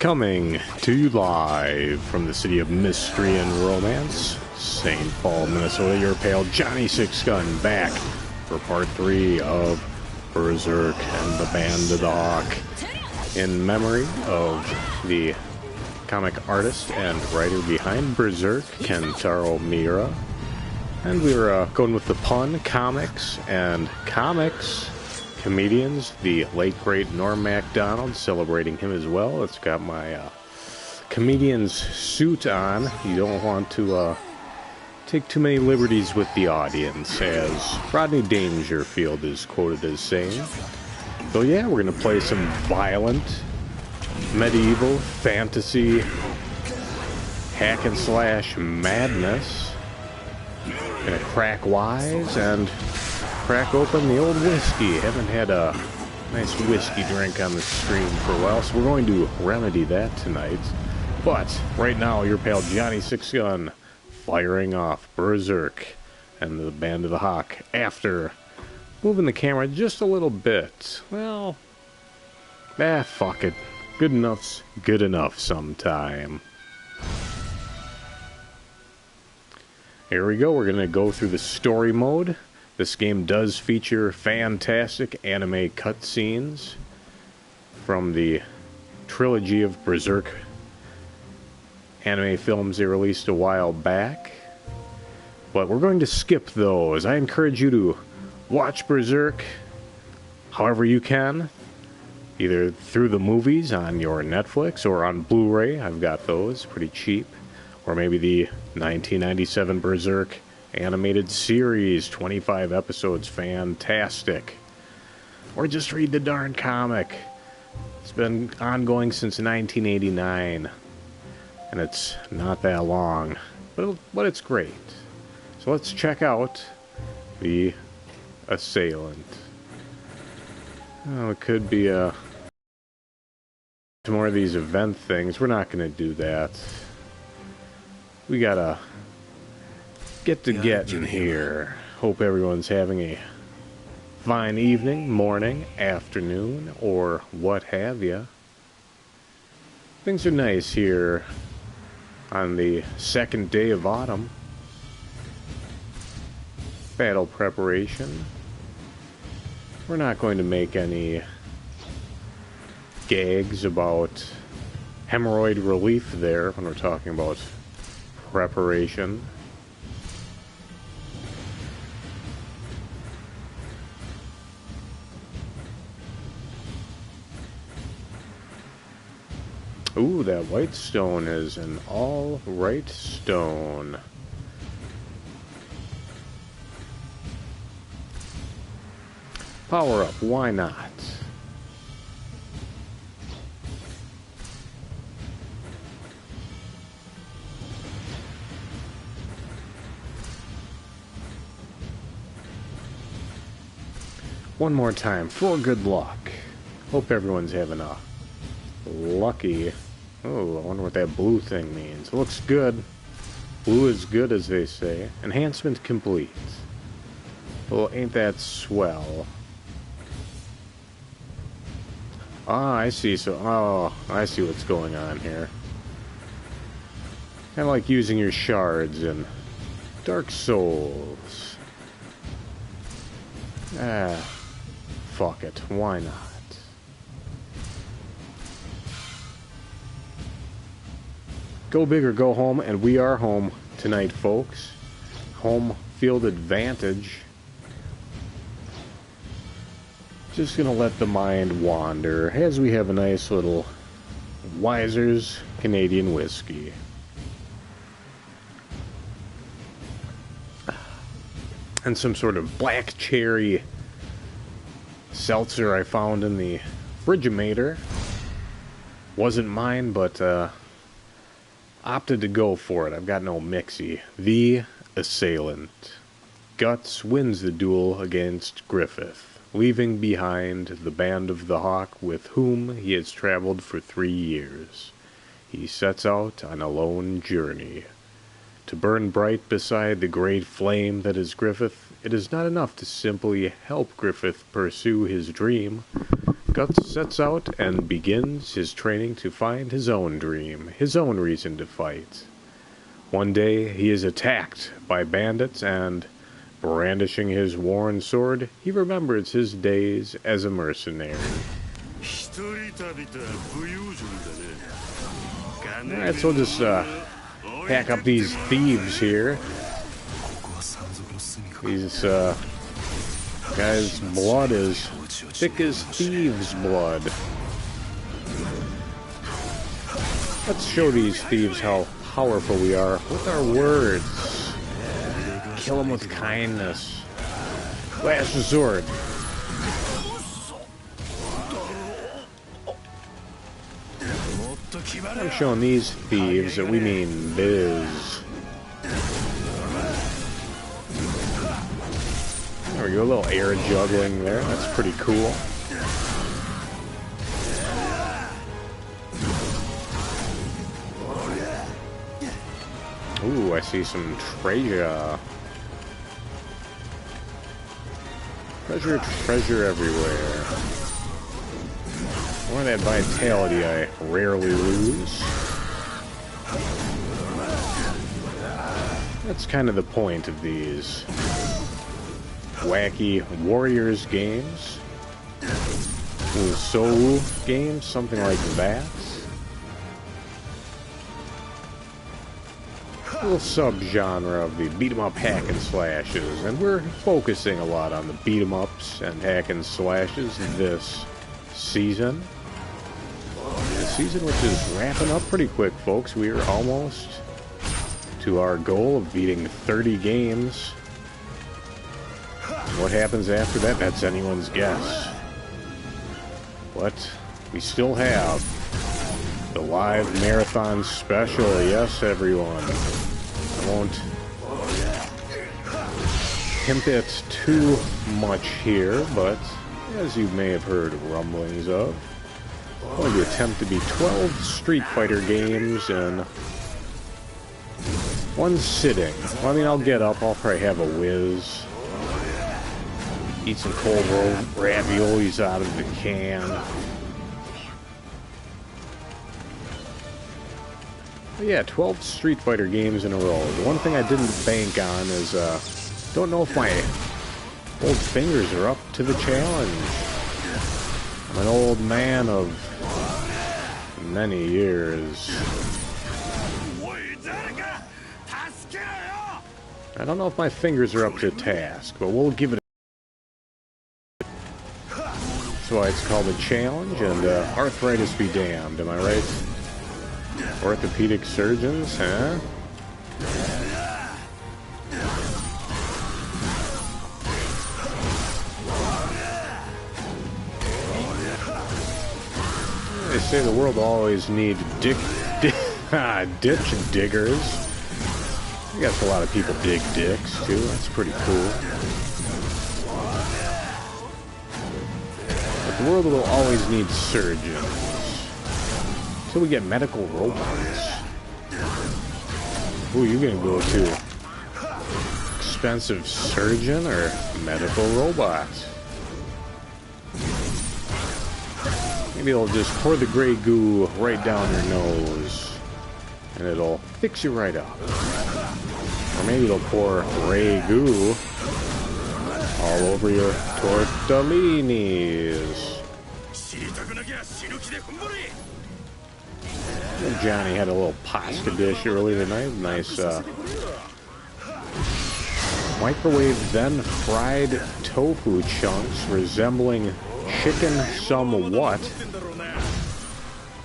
Coming to you live from the city of mystery and romance, St. Paul, Minnesota, your pal Johnny Sixgun back for part 3 of Berserk and the Band of the Hawk, in memory of the comic artist and writer behind Berserk, Kentaro Miura. And we were going with the pun, comics and comics. Comedians, the late great Norm Macdonald, celebrating him as well. It's got my comedian's suit on. You don't want to take too many liberties with the audience, as Rodney Dangerfield is quoted as saying. So yeah, we're going to play some violent, medieval, fantasy, hack and slash madness. Gonna crack wise and crack open the old whiskey. Haven't had a nice whiskey drink on the stream for a while, so we're going to remedy that tonight. But right now, your pal Johnny Sixgun firing off Berserk and the Band of the Hawk after moving the camera just a little bit. Well, fuck it. Good enough's good enough sometime. Here we go. We're going to go through the story mode. This game does feature fantastic anime cutscenes from the trilogy of Berserk anime films they released a while back. But we're going to skip those. I encourage you to watch Berserk however you can, either through the movies on your Netflix or on Blu-ray. I've got those pretty cheap. Or maybe the 1997 Berserk animated series, 25 episodes, fantastic. Or just read the darn comic. It's been ongoing since 1989, and it's not that long, but it's great. So let's check out the assailant. Well, it could be more of these event things. We're not going to do that. We gotta get to getting here. Hope everyone's having a fine evening, morning, afternoon, or what have you. Things are nice here on the second day of autumn. Battle preparation. We're not going to make any gags about hemorrhoid relief there when we're talking about preparation. Ooh, that white stone is an all right stone. Power up, why not? One more time for good luck. Hope everyone's having a lucky... Oh, I wonder what that blue thing means. It looks good. Blue is good, as they say. Enhancement complete. Well, ain't that swell? Ah, I see. I see what's going on here. Kind of like using your shards in Dark Souls. Ah, fuck it. Why not? Go big or go home, and we are home tonight, folks. Home field advantage. Just gonna let the mind wander as we have a nice little Wiser's Canadian whiskey. And some sort of black cherry seltzer I found in the Friggimator. Wasn't mine, but opted to go for it. I've got no mixie. The Assailant. Guts wins the duel against Griffith, leaving behind the band of the Hawk with whom he has traveled for 3 years. He sets out on a lone journey. To burn bright beside the great flame that is Griffith, it is not enough to simply help Griffith pursue his dream. Guts sets out and begins his training to find his own dream, his own reason to fight. One day he is attacked by bandits and, brandishing his worn sword, he remembers his days as a mercenary. Alright, so we'll just pack up these thieves here. These guys' blood is thick as thieves' blood. Let's show these thieves how powerful we are with our words. Kill them with kindness. Last resort. I'm showing these thieves that we mean biz. There we go, a little air juggling there. That's pretty cool. Ooh, I see some treasure. Treasure everywhere. More of that vitality I rarely lose. That's kind of the point of these wacky Warriors games. Ooh, Soul games, something like that. A little sub-genre of the beat-em-up hack and slashes, and we're focusing a lot on the beat-em-ups and hack and slashes this season. The season which is wrapping up pretty quick, folks. We are almost to our goal of beating 30 games. What happens after that, that's anyone's guess. But we still have the live marathon special. Yes, everyone. I won't pimp it too much here, but as you may have heard rumblings of. Going to attempt to be 12 Street Fighter games in one sitting. Well, I mean, I'll get up, I'll probably have a whiz. Eat some cold rolled raviolis out of the can. But yeah, 12 Street Fighter games in a row. The one thing I didn't bank on is, don't know if my old fingers are up to the challenge. I'm an old man of many years. I don't know if my fingers are up to the task, but we'll give it a... That's why it's called a challenge, and arthritis be damned, am I right? Orthopedic surgeons, huh? They say the world always needs ditch diggers. I guess a lot of people dig dicks, too. That's pretty cool. But the world will always need surgeons. Until we get medical robots. Who are you gonna go to? Expensive surgeon or medical robot? Maybe it'll just pour the gray goo right down your nose. And it'll fix you right up. Or maybe it'll pour gray goo all over your tortellinis. Johnny had a little pasta dish earlier tonight. Nice microwave then fried tofu chunks resembling chicken somewhat.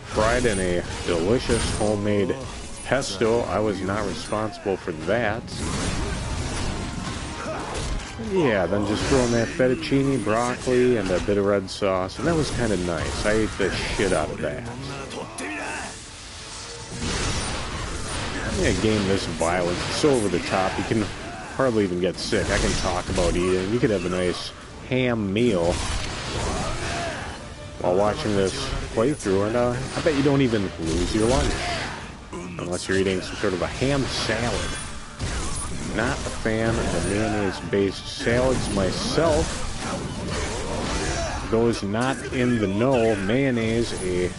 Fried in a delicious homemade pesto. I was not responsible for that. Yeah, then just throw in that fettuccine, broccoli, and a bit of red sauce. And that was kind of nice. I ate the shit out of that. Yeah, a game this violent, it's so over the top, you can hardly even get sick. I can talk about eating. You could have a nice ham meal while watching this playthrough, and I bet you don't even lose your lunch. Unless you're eating some sort of a ham salad. Not a fan of the mayonnaise-based salads myself. Those not in the know, mayonnaise, a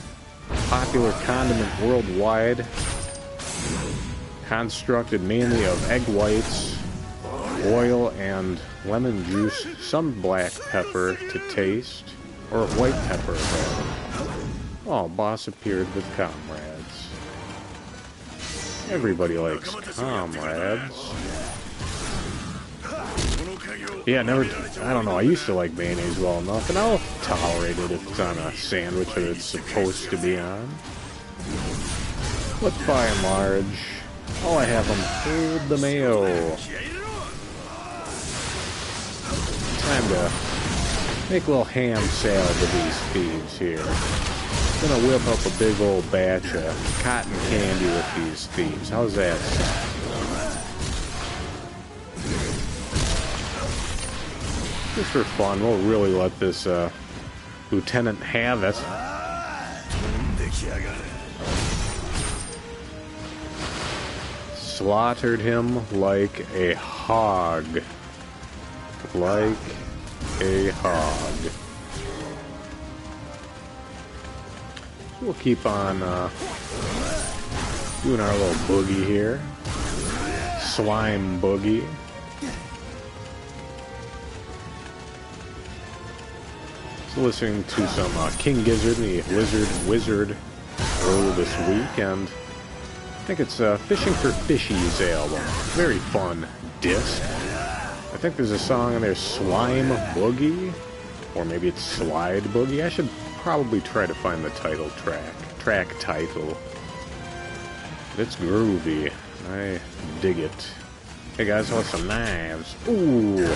popular condiment worldwide, constructed mainly of egg whites, oil, and lemon juice, some black pepper to taste, or white pepper. Oh, boss appeared with comrades. Everybody likes comrades. Yeah, never. I don't know. I used to like mayonnaise well enough, and I'll tolerate it if it's on a sandwich that it's supposed to be on. But by and large, all I have them hold the mayo. Time to make a little ham salad with these thieves here. Gonna whip up a big old batch of cotton candy with these thieves. How's that sound? Just for fun, we'll really let this lieutenant have it. Slaughtered him like a hog. Like a hog. We'll keep on doing our little boogie here. Slime boogie. So listening to some King Gizzard, the Lizard Wizard, earlier this week, and I think it's Fishing for Fishies album. Very fun disc. I think there's a song in there, Slime Boogie, or maybe it's Slide Boogie. I should probably try to find the title track title. It's groovy. I dig it. Hey guys, I want some knives. Ooh.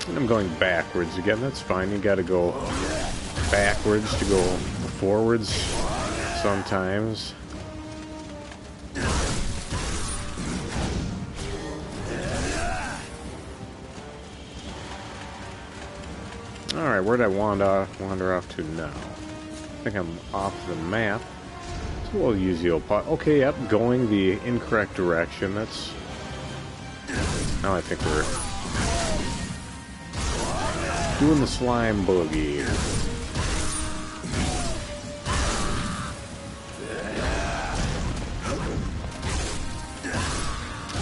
And I'm going backwards again. That's fine. You gotta go backwards to go forwards sometimes. Alright, where did I wander off to now? I think I'm off the map. So we'll use the atBotH. Okay, yep, going the incorrect direction. That's... Now I think we're doing the slime boogie.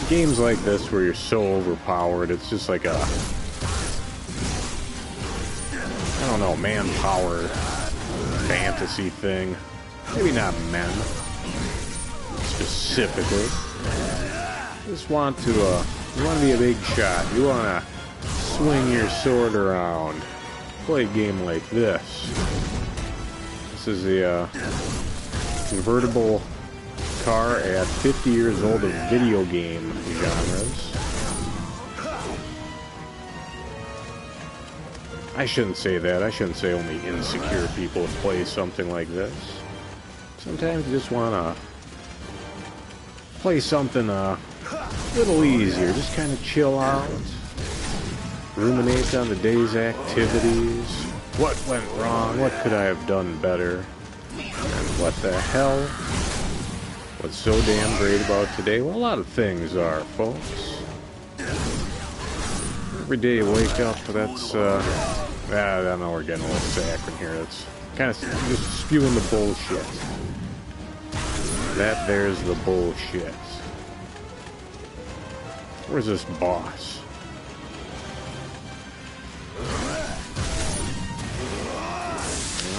Games like this where you're so overpowered, it's just like a... I don't know, manpower fantasy thing. Maybe not men. Specifically. Just want to, you want to be a big shot. You want to swing your sword around. Play a game like this. This is the, convertible car at 50 years old of video game genres. I shouldn't say that. I shouldn't say only insecure people play something like this. Sometimes you just want to play something a little easier. Just kind of chill out. Ruminate on the day's activities. What went wrong? What could I have done better? And what the hell? What's so damn great about today? Well, a lot of things are, folks. Every day you wake up, that's, I don't know, we're getting a little saccharine here. That's kind of just spewing the bullshit. That there's the bullshit. Where's this boss?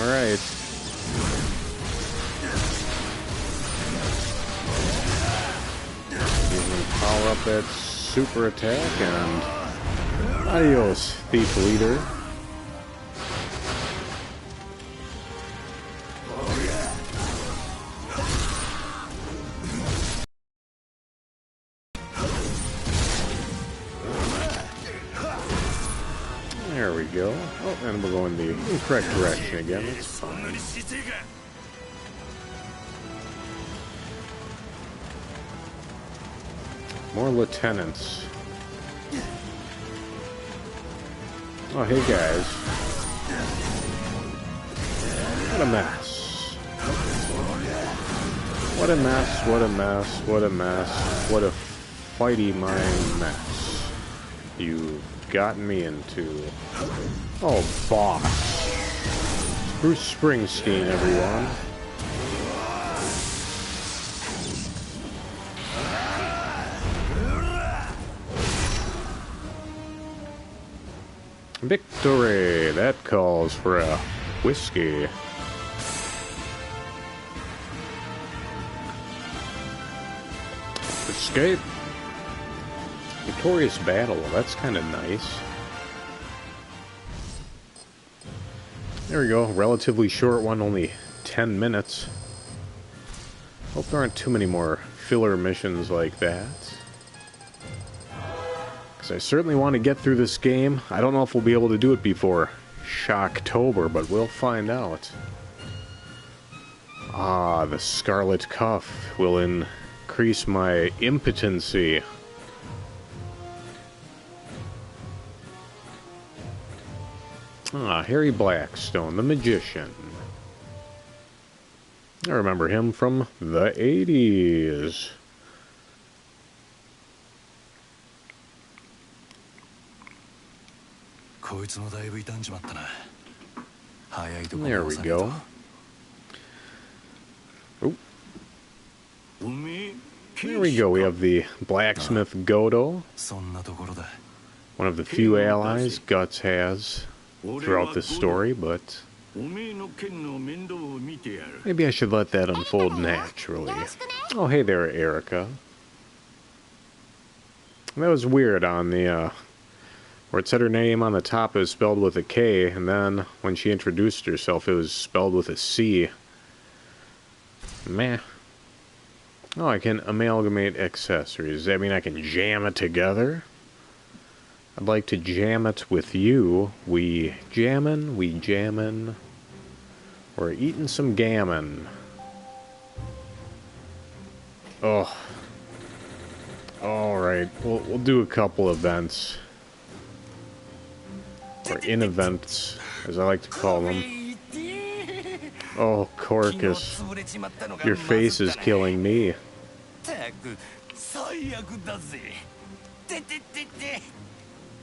Alright. Power up that super attack and adios, thief leader. There we go. Oh, and we're going the incorrect direction again. That's fine. More lieutenants. Oh, hey guys. What a mess. What a mess, what a mess, what a mess. What a fighty mind mess you've gotten me into. Oh, boss. Bruce Springsteen, everyone. Victory! That calls for a whiskey. Escape. Victorious battle. That's kind of nice. There we go. Relatively short one, only 10 minutes. Hope there aren't too many more filler missions like that. I certainly want to get through this game. I don't know if we'll be able to do it before Shocktober, but we'll find out. Ah, the Scarlet Cuff will increase my impotency. Ah, Harry Blackstone, the magician. I remember him from the 80s. There we go. Oh. There we go. We have the blacksmith Godo. One of the few allies Guts has throughout the story, but maybe I should let that unfold naturally. Oh, hey there, Erica. That was weird on the, where it said her name on the top, it was spelled with a K, and then when she introduced herself, it was spelled with a C. Meh. Oh, I can amalgamate accessories. Does that mean I can jam it together? I'd like to jam it with you. We jammin'. We're eating some gammon. Oh. Alright, we'll do a couple events. Or in events. as I like to call them. Oh, Corcus, your face is killing me.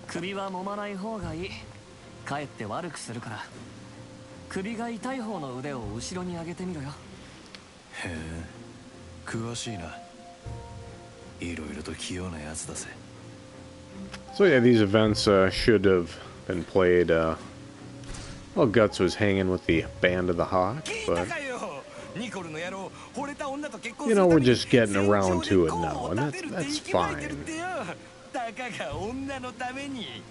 首は揉まない方がいい。かえって悪くするから。首が痛い方の腕を後ろに上げてみろよ。へえ、詳しいな。いろいろと器用なやつだぜ。So yeah, these events should have been played while Guts was hanging with the Band of the Hawk, but you know, we're just getting around to it now, and that's fine. たかが女のために。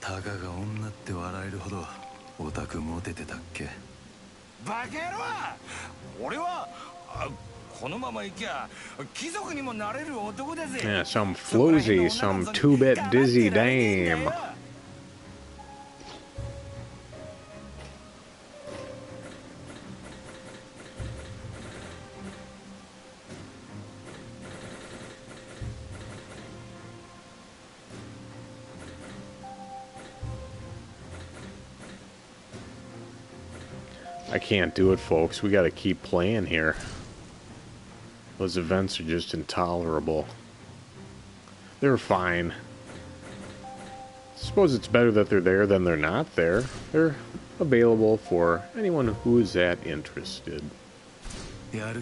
たかが女って笑えるほどオタクモテてたっけ。バカ野郎！俺はこのまま行きゃ貴族にもなれる男だぜ。Yeah, some floozy, some two-bit dizzy dame. I can't do it, folks. We gotta keep playing here. Those events are just intolerable. They're fine. Suppose it's better that they're there than they're not there. They're available for anyone who is that interested. I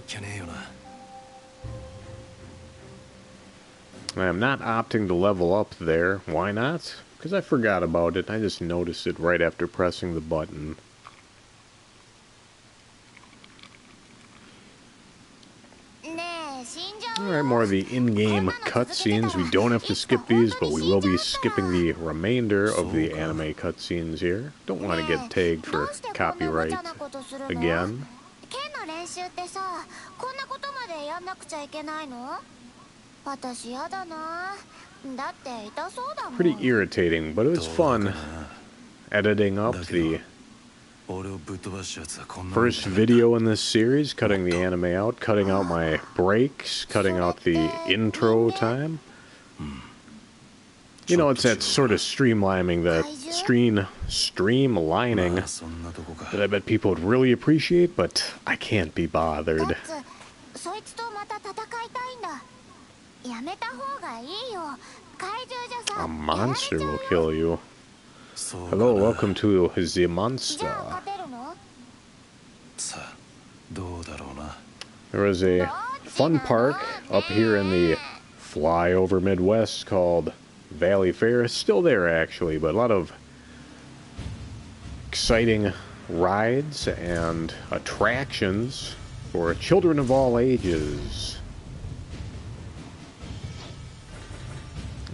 am not opting to level up there. Why not? Because I forgot about it. I just noticed it right after pressing the button. Alright, more of the in-game cutscenes. We don't have to skip these, but we will be skipping the remainder of the anime cutscenes here. Don't want to get tagged for copyright again. Pretty irritating, but it was fun editing up the first video in this series, cutting the anime out, cutting out my breaks, cutting out the intro time. You know, it's that sort of streamlining, that streamlining that I bet people would really appreciate, but I can't be bothered. A monster will kill you. Hello, welcome to the monster. There was a fun park up here in the flyover Midwest called Valley Fair. It's still there, actually, but a lot of exciting rides and attractions for children of all ages.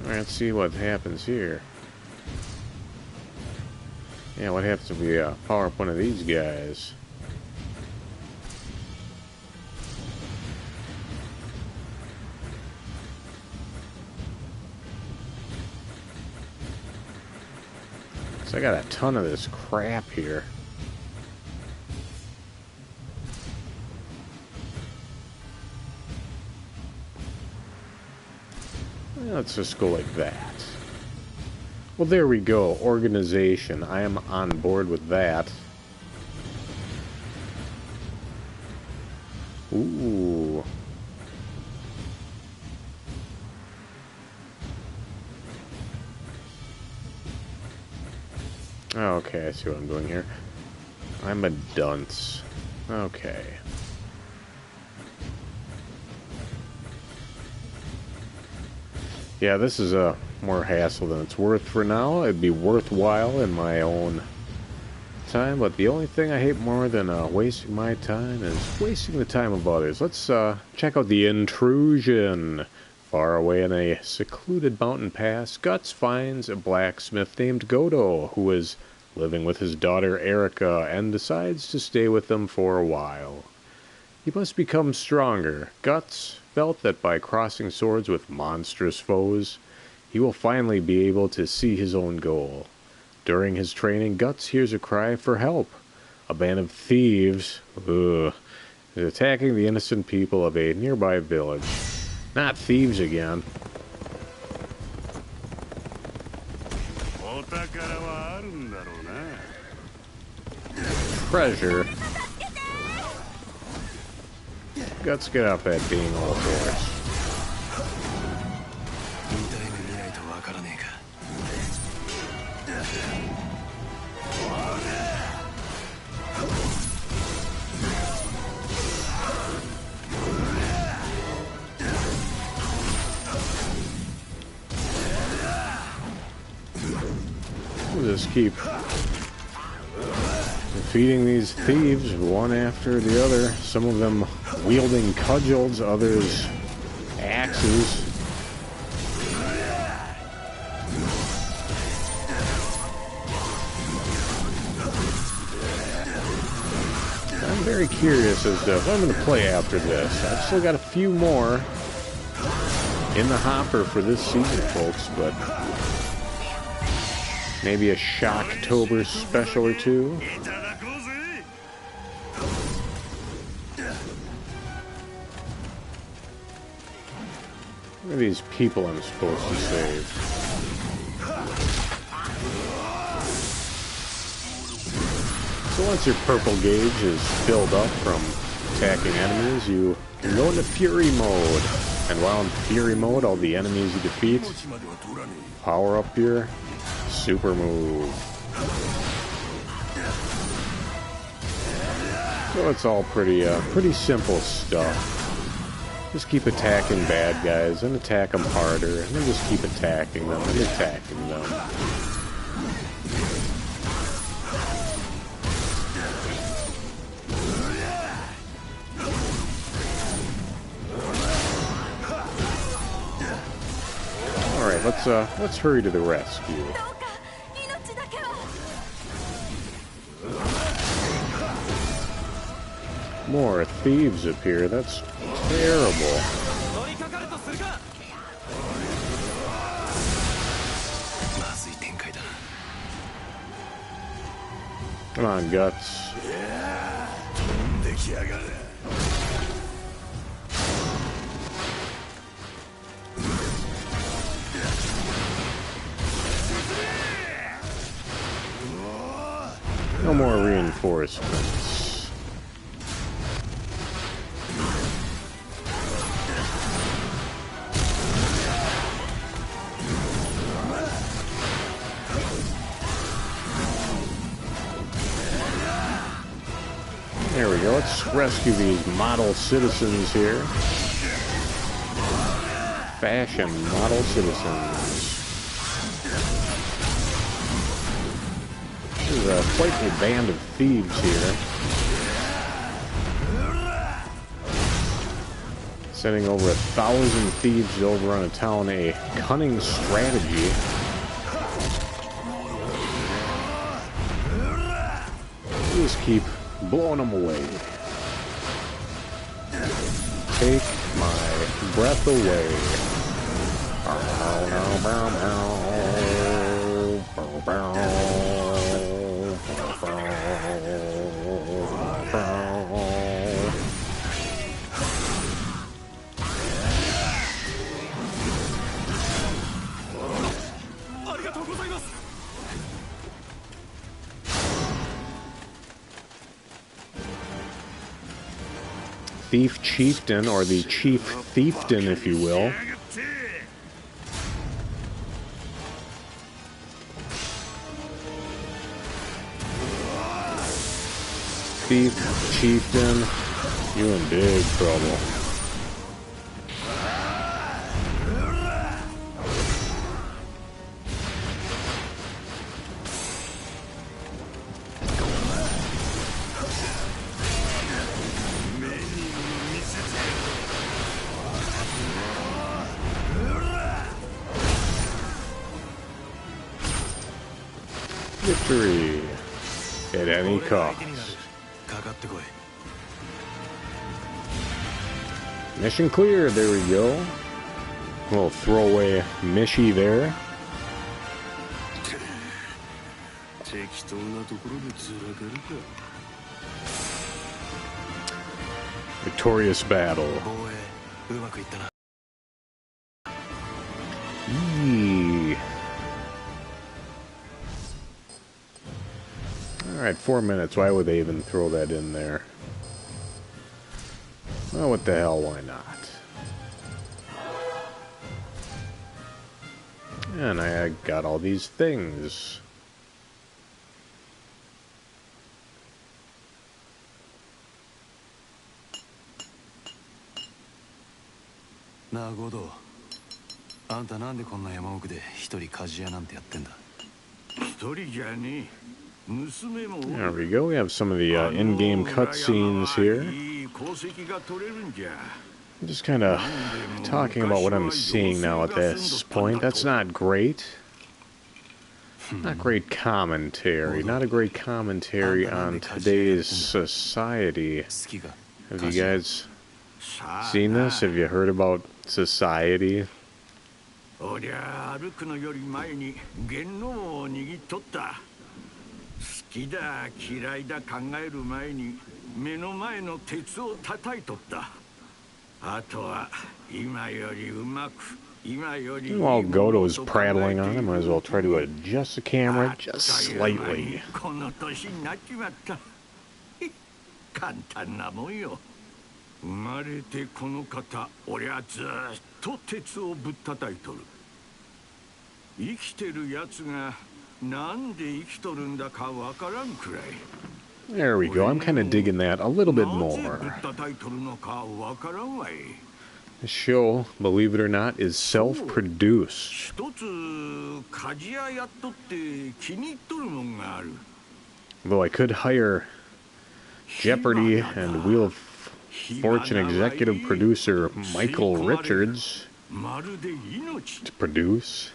Alright, let's see what happens here. Yeah, what happens if we power up one of these guys? So I got a ton of this crap here. Let's just go like that. Well, there we go. Organization. I am on board with that. Ooh. Okay, I see what I'm doing here. I'm a dunce. Okay. Yeah, this is a more hassle than it's worth for now. It'd be worthwhile in my own time, but the only thing I hate more than wasting my time is wasting the time of others. Let's check out the intrusion. Far away in a secluded mountain pass, Guts finds a blacksmith named Godo, who is living with his daughter Erica, and decides to stay with them for a while. He must become stronger. Guts felt that by crossing swords with monstrous foes, he will finally be able to see his own goal. During his training, Guts hears a cry for help. A band of thieves is attacking the innocent people of a nearby village. Not thieves again. treasure. Let's get off that being all horse. We'll just keep defeating these thieves one after the other. Some of them wielding cudgels, others axes. I'm very curious as to what I'm going to play after this. I've still got a few more in the hopper for this season, folks, but maybe a Shocktober special or two. What are these people I'm supposed to save? So once your purple gauge is filled up from attacking enemies, you can go into Fury mode. And while in Fury mode, all the enemies you defeat power up your super move. So it's all pretty simple stuff. Just keep attacking bad guys and attack them harder, and then just keep attacking them and attacking them. All right, let's hurry to the rescue. More thieves appear. That's terrible. Come on, Guts. No more reinforcements. There we go. Let's rescue these model citizens here. Fashion model citizens. There's quite a band of thieves here. Sending over 1,000 thieves to overrun a town, a cunning strategy. Just keep blowing them away. Take my breath away. Thief Chieftain, or the Chief Thieftain, if you will. Thief Chieftain, you in big trouble. Victory at any cost. Mission clear, there we go. A little throwaway Mishi there. Victorious battle. Alright, 4 minutes. Why would they even throw that in there? Well, what the hell, why not? And I got all these things. Na Godo, あんたなんでこんな山奥で一人鍛冶屋なんてやってんだ? There we go. We have some of the in-game cutscenes here. I'm just kind of talking about what I'm seeing now at this point. That's not great. Not great commentary. Not a great commentary on today's society. Have you guys seen this? Have you heard about society? While Godo's prattling on, I might as well try to adjust the camera just slightly. There we go. I'm kind of digging that a little bit more. The show, believe it or not, is self-produced. Though I could hire Jeopardy and Wheel of Fortune executive producer Michael Richards to produce.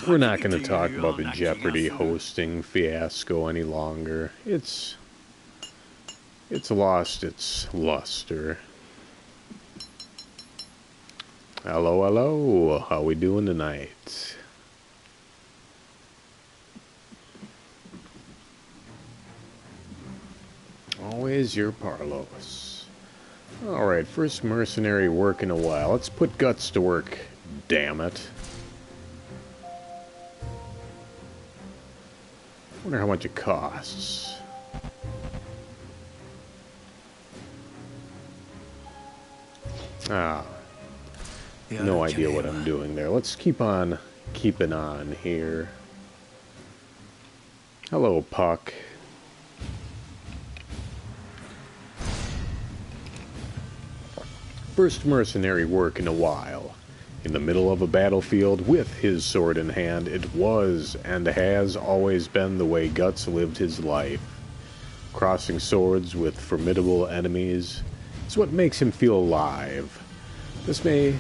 We're not going to talk about the Jeopardy hosting fiasco any longer. It's lost its luster. Hello, hello. How we doing tonight? Always your Parlos. Alright, first mercenary work in a while. Let's put Guts to work, damn it. Wonder how much it costs. Ah, no idea what I'm doing there. Let's keep on keeping on here. Hello, Puck. First mercenary work in a while. In the middle of a battlefield with his sword in hand, it was and has always been the way Guts lived his life. Crossing swords with formidable enemies is what makes him feel alive. This may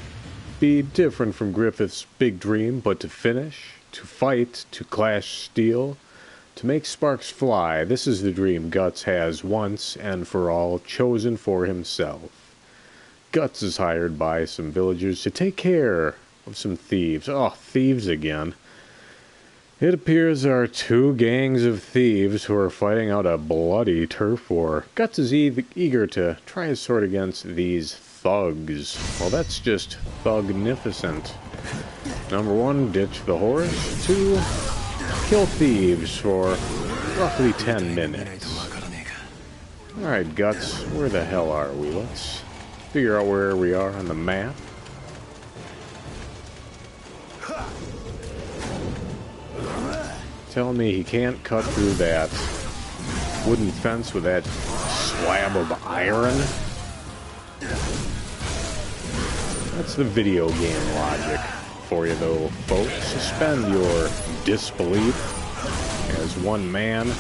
be different from Griffith's big dream, but to finish, to fight, to clash steel, to make sparks fly, this is the dream Guts has once and for all chosen for himself. Guts is hired by some villagers to take care of some thieves. Oh, thieves again. It appears there are two gangs of thieves who are fighting out a bloody turf war. Guts is eager to try his sword against these thugs. Well, that's just thugnificent. Number 1, ditch the horse. 2, kill thieves for roughly 10 minutes. Alright, Guts, where the hell are we? Let's figure out where we are on the map. Telling me he can't cut through that wooden fence with that slab of iron. That's the video game logic for you, though, folks. Suspend your disbelief as one man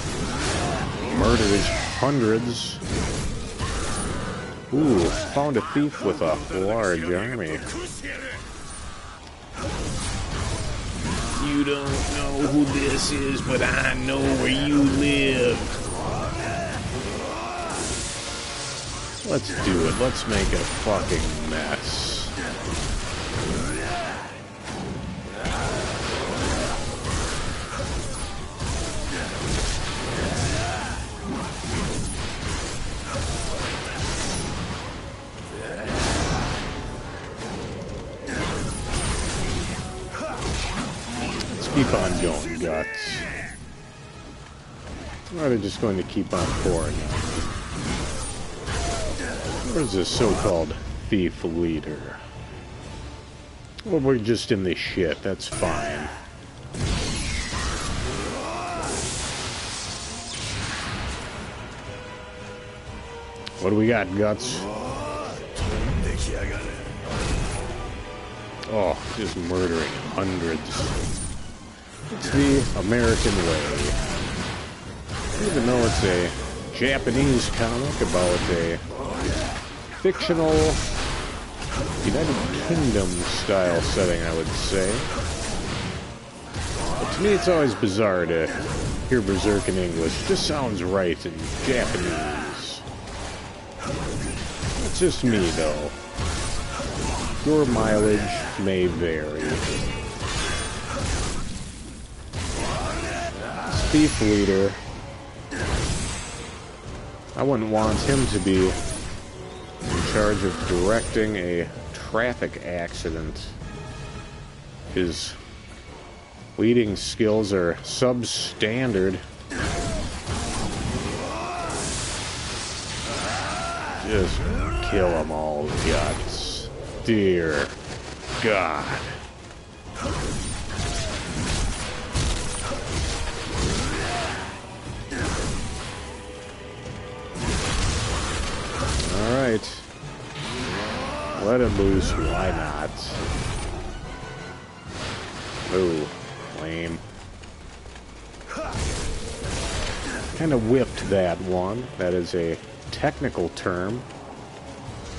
murders hundreds. Ooh, found a thief with a large army. You don't know who this is, but I know where you live. Let's do it. Let's make a fucking mess. Keep on going, Guts. Or are they just going to keep on pouring? Where's this so-called thief leader? Well, we're just in this shit. That's fine. What do we got, Guts? Oh, just murdering hundreds. It's the American way. Even though it's a Japanese comic about a fictional United Kingdom style setting, I would say. But to me, it's always bizarre to hear Berserk in English. It just sounds right in Japanese. It's just me, though. Your mileage may vary. Thief leader. I wouldn't want him to be in charge of directing a traffic accident. His leading skills are substandard. Just kill them all, Guts. Dear God. Alright. Let him loose, why not? Oh, lame. Kind of whipped that one. That is a technical term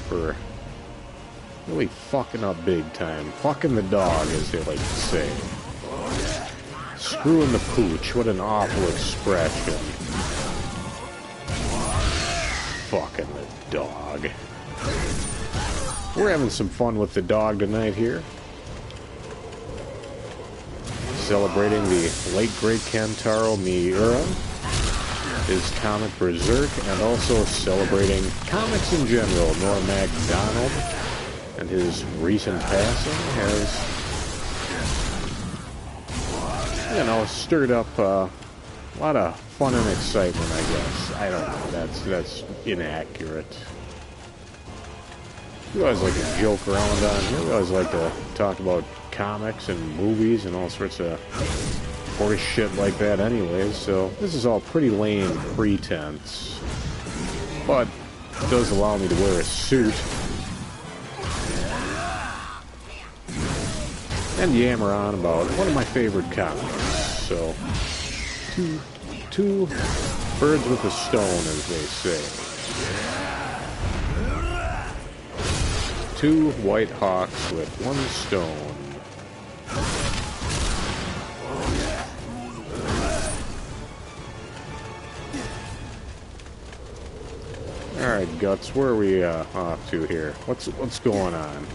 for really fucking up big time. Fucking the dog, as they like to say. Screwing the pooch, what an awful expression. Fucking the dog. We're having some fun with the dog tonight here. Celebrating the late great Kentaro Miura, his comic Berserk, and also celebrating comics in general. Norm MacDonald and his recent passing has, you know, stirred up a lot of fun and excitement, I guess. I don't know, that's inaccurate. We always like to joke around on here. We always like to talk about comics and movies and all sorts of horse shit like that anyways, so this is all pretty lame pretense. But it does allow me to wear a suit and yammer on about one of my favorite comics. So, two birds with a stone, as they say. Two white hawks with one stone. Alright, Guts, where are we off to here? What's going on?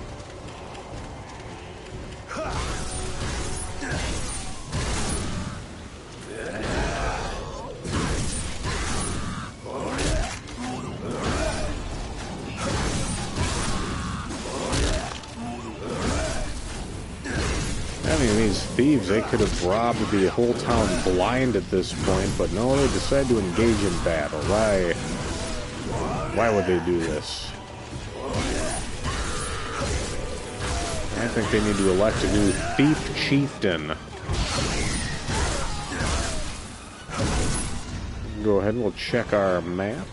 I mean, these thieves, they could have robbed the whole town blind at this point, but no, they decided to engage in battle. Why would they do this? I think they need to elect a new thief chieftain. Go ahead and we'll check our map.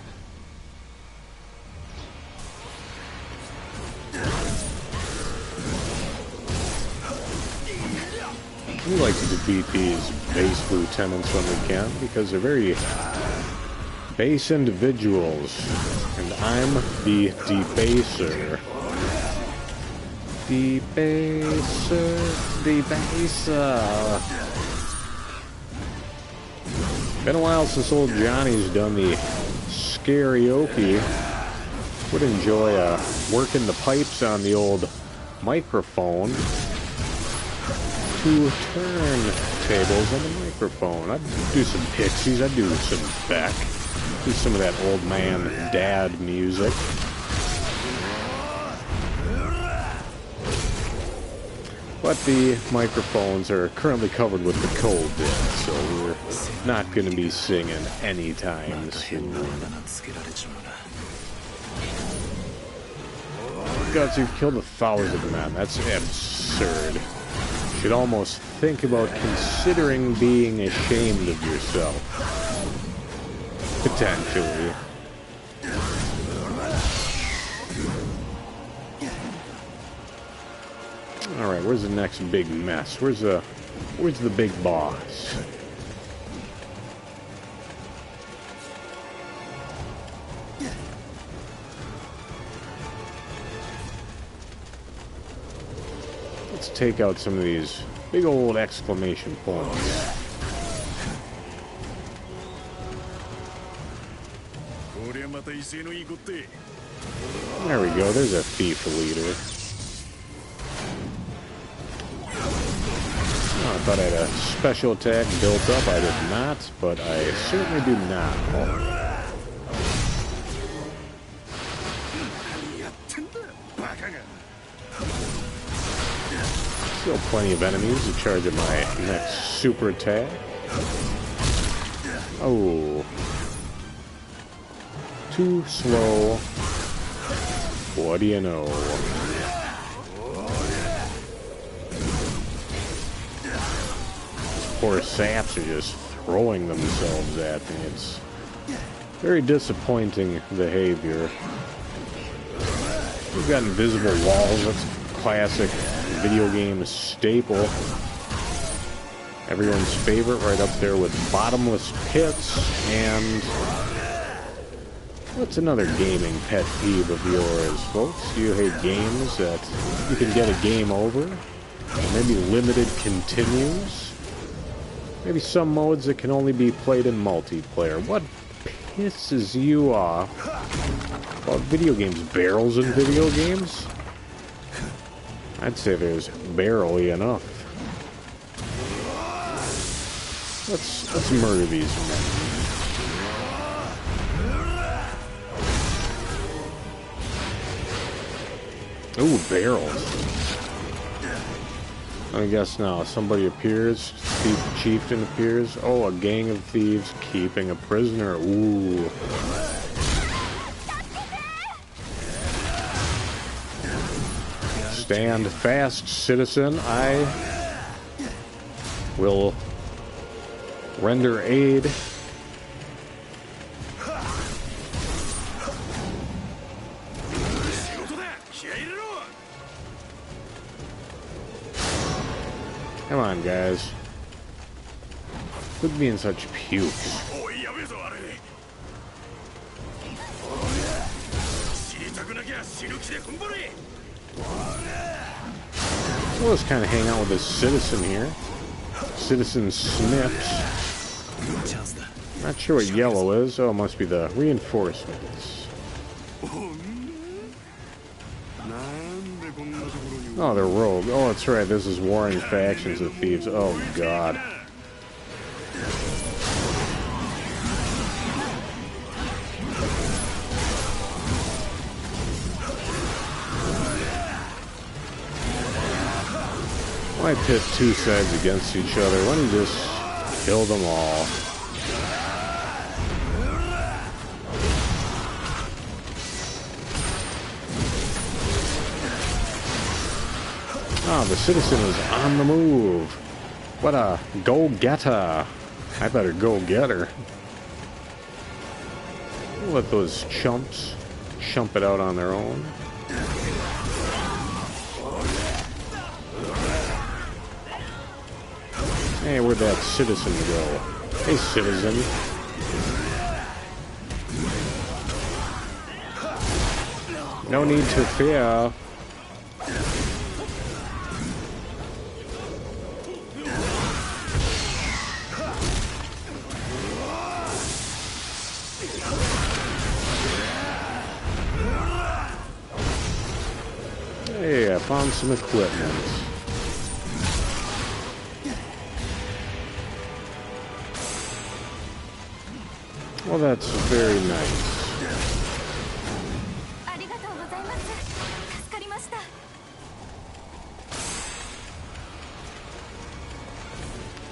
We like to defeat these base lieutenants when we can, because they're very base individuals, and I'm the debaser. Debaser. Been a while since old Johnny's done the karaoke. Would enjoy working the pipes on the old microphone. 2 turntables on the microphone. I'd do some Pixies, I'd do some Beck. Do some of that old man dad music. But the microphones are currently covered with the COVID, so we're not going to be singing anytime soon. Guts, you've killed 1,000 men. That's absurd. You should almost think about considering being ashamed of yourself. Potentially. Alright, where's the next big mess? Where's the big boss? Let's take out some of these big old exclamation points. There we go, there's a thief leader. I thought I had a special attack built up. I did not, but I certainly do now. Still plenty of enemies to charge at my next super attack. Oh. Too slow. What do you know? Poor saps are just throwing themselves at me. It's very disappointing behavior. We've got invisible walls. That's a classic video game staple. Everyone's favorite, right up there with bottomless pits. And what's another gaming pet peeve of yours, folks? Do you hate games that you can get a game over? Or maybe limited continues? Maybe some modes that can only be played in multiplayer. What pisses you off about video games? Barrels in video games? I'd say there's barely enough. Let's murder these men. Ooh, barrels. I guess now somebody appears, chieftain appears. Oh, a gang of thieves keeping a prisoner. Ooh. Stand fast, citizen. I will render aid. Come on, guys. Quit being such pukes. We'll just kind of hang out with this citizen here. Citizen Snips. Not sure what yellow is. Oh, it must be the reinforcements. Oh, they're rogue. Oh, that's right. This is warring factions of thieves. Oh, God. Why pit two sides against each other? Why don't you just kill them all? Ah, the citizen is on the move. What a go-getter. I better go get her. We'll let those chumps chump it out on their own. Hey, where'd that citizen go? Hey, citizen. No need to fear. Hey, I found some equipment. Well, that's very nice.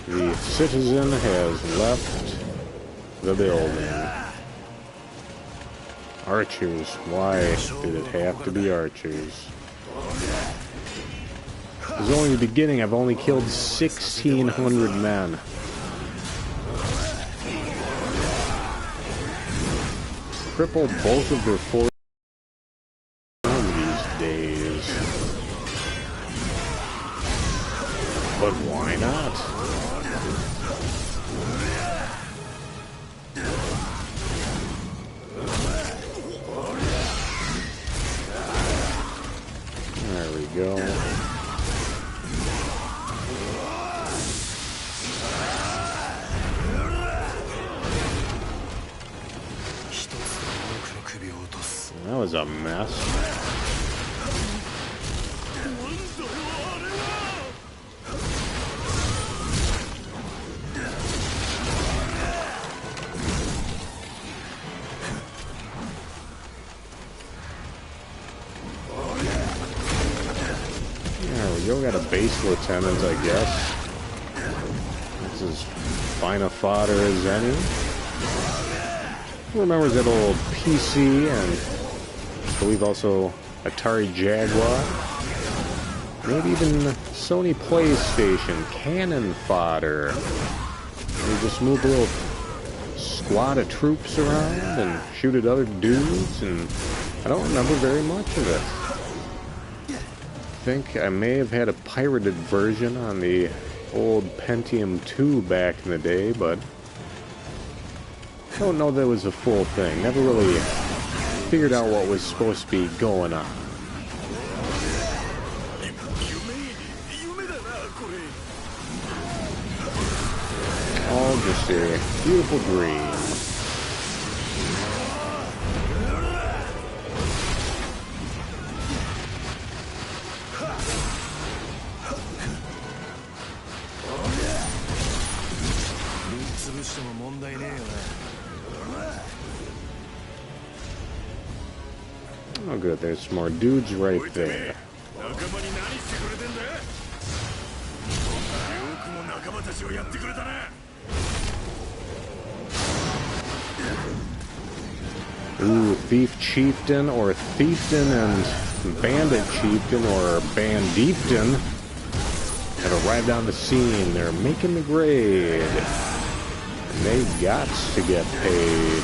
The citizen has left the building. Archers. Why did it have to be archers? This is only the beginning. I've only killed 1,600 men. Cripple both of their forces these days. But why not? There we go. That was a mess. There we go, got a base lieutenant, I guess. This is fine a fodder as any. Who remembers that old PC and I believe also Atari Jaguar? Maybe even Sony PlayStation, cannon fodder. You just move a little squad of troops around and shoot at other dudes, and I don't remember very much of it. I think I may have had a pirated version on the old Pentium 2 back in the day, but I don't know that it was a full thing. Never really figured out what was supposed to be going on. All just a beautiful dream. Oh good, there's some more dudes right there. Ooh, Thief Chieftain or Thieftain and Bandit Chieftain or Bandieftain have arrived on the scene. They're making the grade. And they got to get paid.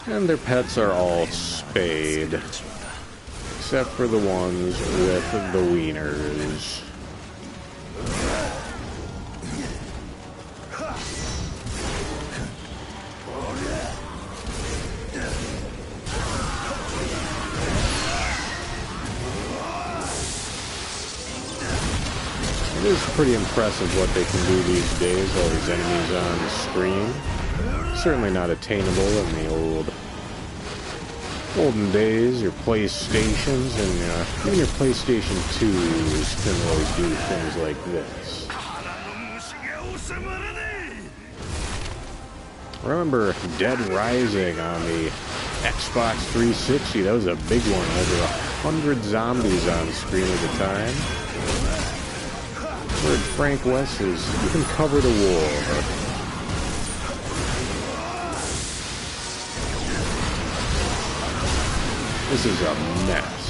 And their pets are all spayed. Except for the ones with the wieners. It is pretty impressive what they can do these days, all these enemies on the screen. Certainly not attainable in the olden days, your PlayStations, and even your PlayStation 2s couldn't always do things like this. I remember Dead Rising on the Xbox 360. That was a big one. Over 100 zombies on screen at a time. I heard Frank West is even covered a war. This is a mess.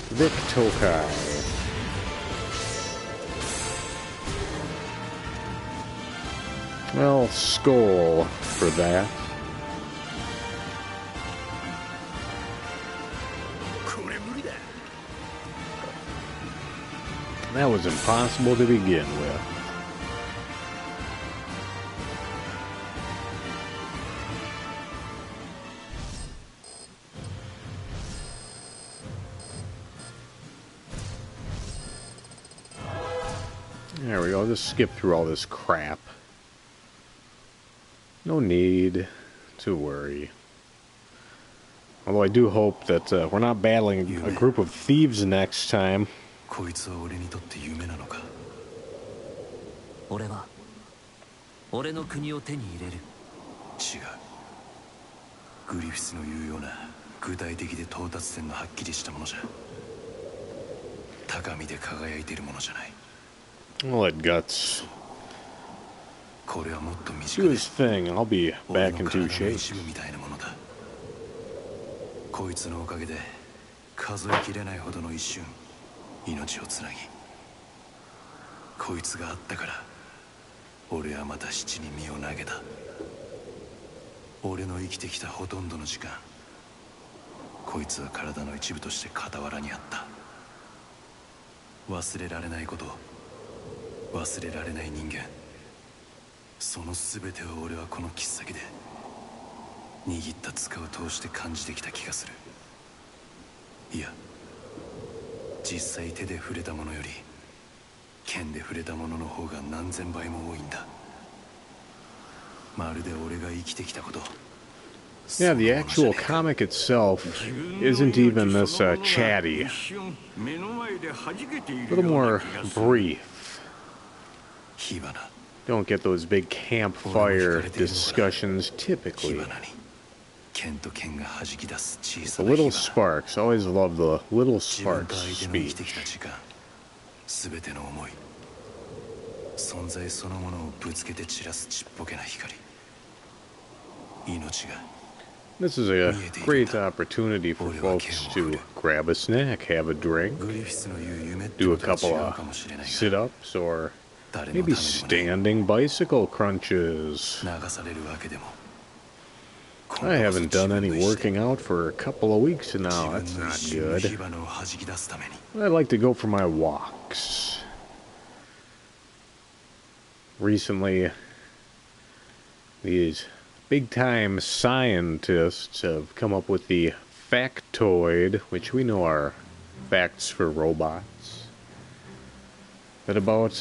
Vic Tokai. Well, skull for that. That was impossible to begin with. There we go. I'll just skip through all this crap. No need to worry. Although I do hope that we're not battling a group of thieves next time. こいつは俺にとって夢なのか。俺は俺の国を手に入れる。違う。グリフィスの言うような具体的で到達点のはっきりしたものじゃ。高みで輝いているものじゃない。 I'll let Guts これはもっと身 do 近で his thing. I'll be 俺 back の in 体 two の shapes. 一部みたいなものだ。こいつのおかげで数えきれないほどの一瞬命をつなぎ、こいつがあったから俺はまた七に身を投げた。俺の生きてきたほとんどの時間、こいつは体の一部として傍らにあった。忘れられないこと、忘れられない人間、その全てを俺はこの切っ先で握った塚を通して感じてきた気がする。いや、実際手で触れたものより剣で触れたものの方が何千倍も多いんだ。まるで俺が生きてきたこと。 Yeah, the actual comic itself isn't even this chatty. A little more brief. Don't get those big campfire discussions typically. The little sparks. Always love the little sparks speech. 存在そのものをぶつけて散らすちっぽけな光。命が This is a great opportunity for folks to grab a snack, have a drink, do a couple of sit-ups, or maybe standing bicycle crunches. I haven't done any working out for a couple of weeks now. That's not good. I like to go for my walks. Recently, these big-time scientists have come up with the factoid, which we know are facts for robots, that about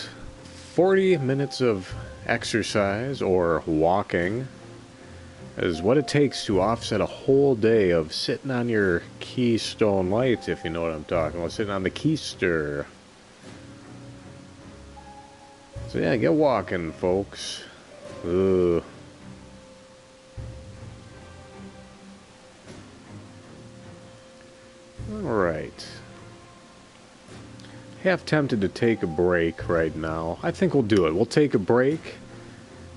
40 minutes of exercise or walking is what it takes to offset a whole day of sitting on your Keystone Lights, if you know what I'm talking about, sitting on the keister. So yeah, get walking, folks. Ugh. Alright. Half tempted to take a break right now. I think we'll do it. We'll take a break,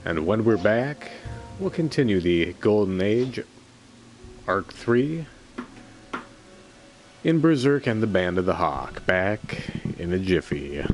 and when we're back, we'll continue the Golden Age Arc 3 in Berserk and the Band of the Hawk. Back in a jiffy.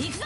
行くぞ。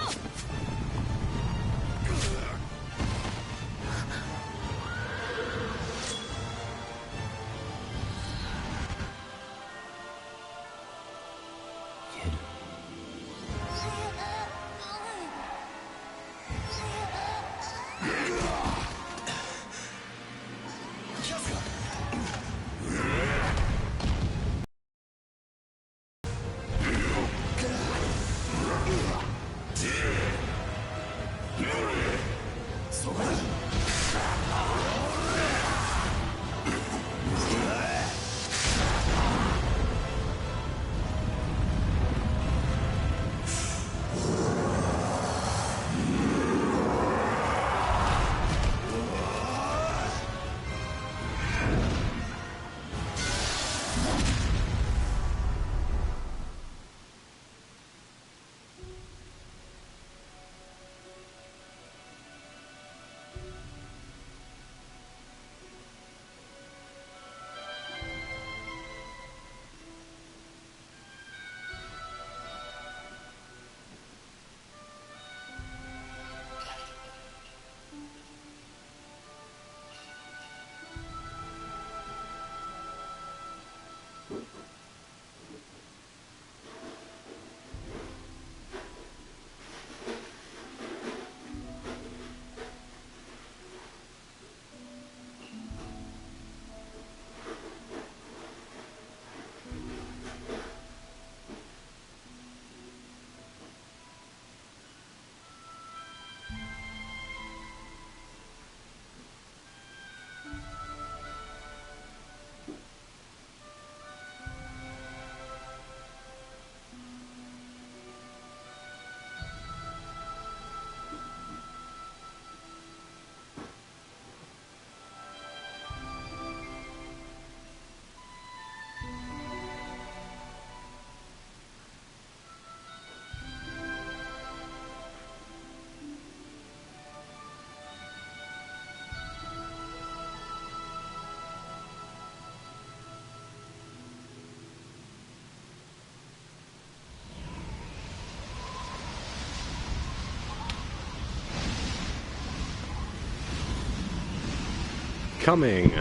Coming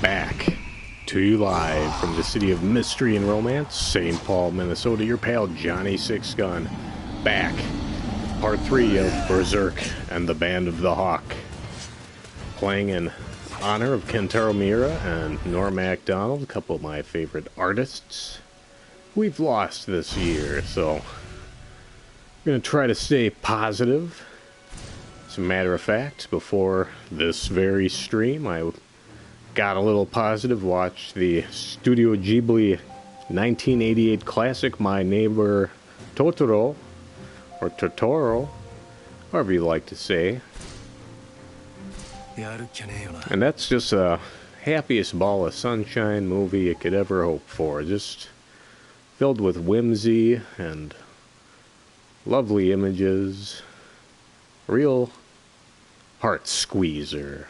back to you live from the city of mystery and romance, St. Paul, Minnesota, your pal Johnny Sixgun, back. Part 3 of Berserk and the Band of the Hawk. Playing in honor of Kentaro Miura and Norm MacDonald, a couple of my favorite artists we've lost this year, so I'm going to try to stay positive. As a matter of fact, before this very stream, I got a little positive, watched the Studio Ghibli 1988 classic, My Neighbor Totoro, or Totoro, however you like to say. And that's just the happiest ball of sunshine movie you could ever hope for. Just filled with whimsy and lovely images. Real heart squeezer.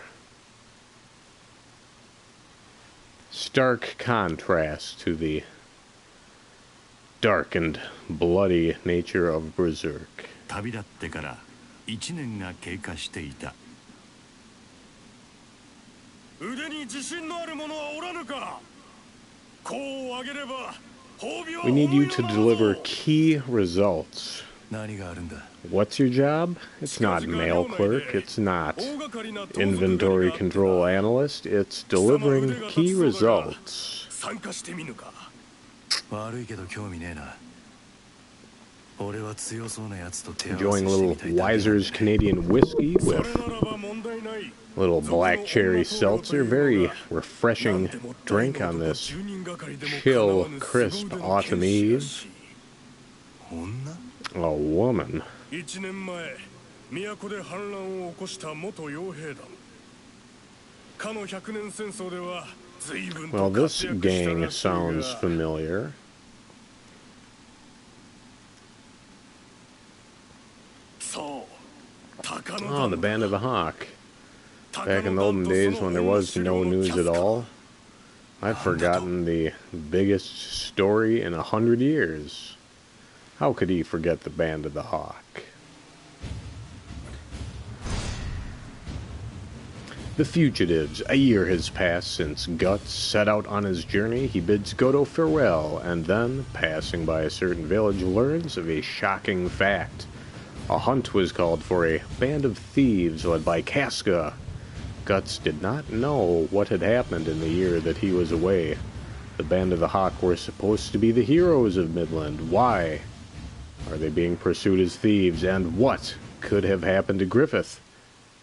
Stark contrast to the dark and bloody nature of Berserk. 旅立ってから1年が経過していた。腕に自信のある者はおらぬか。功を挙げれば褒美を。We need you to deliver key results. 何があるんだ。 What's your job? It's not mail clerk, it's not inventory control analyst, it's delivering key results. 参加してみぬか。悪いけど興味ねえな。俺は強そうなやつと手合わせ Enjoying a して little みたいだけ。 Wiser's Canadian whiskey with a little black cherry seltzer. Very refreshing drink on this chill, crisp autumn eve. 女？ A woman. 1年前、都で反乱を起こした元傭兵団。かの100年戦争では随分 Well, と this 活躍した gang らしいが。 sounds familiar. そう、鷹の Oh, 団 the Band of the Hawk. 鷹 Back in the の olden 団と days その when there 女 was 狩り no の news キャ at スか。 all. I've forgotten the biggest story in 100 years. How could he forget the Band of the Hawk? The fugitives. A year has passed since Guts set out on his journey. He bids Goto farewell, and then, passing by a certain village, learns of a shocking fact. A hunt was called for a band of thieves led by Casca. Guts did not know what had happened in the year that he was away. The Band of the Hawk were supposed to be the heroes of Midland. Why are they being pursued as thieves, and what could have happened to Griffith?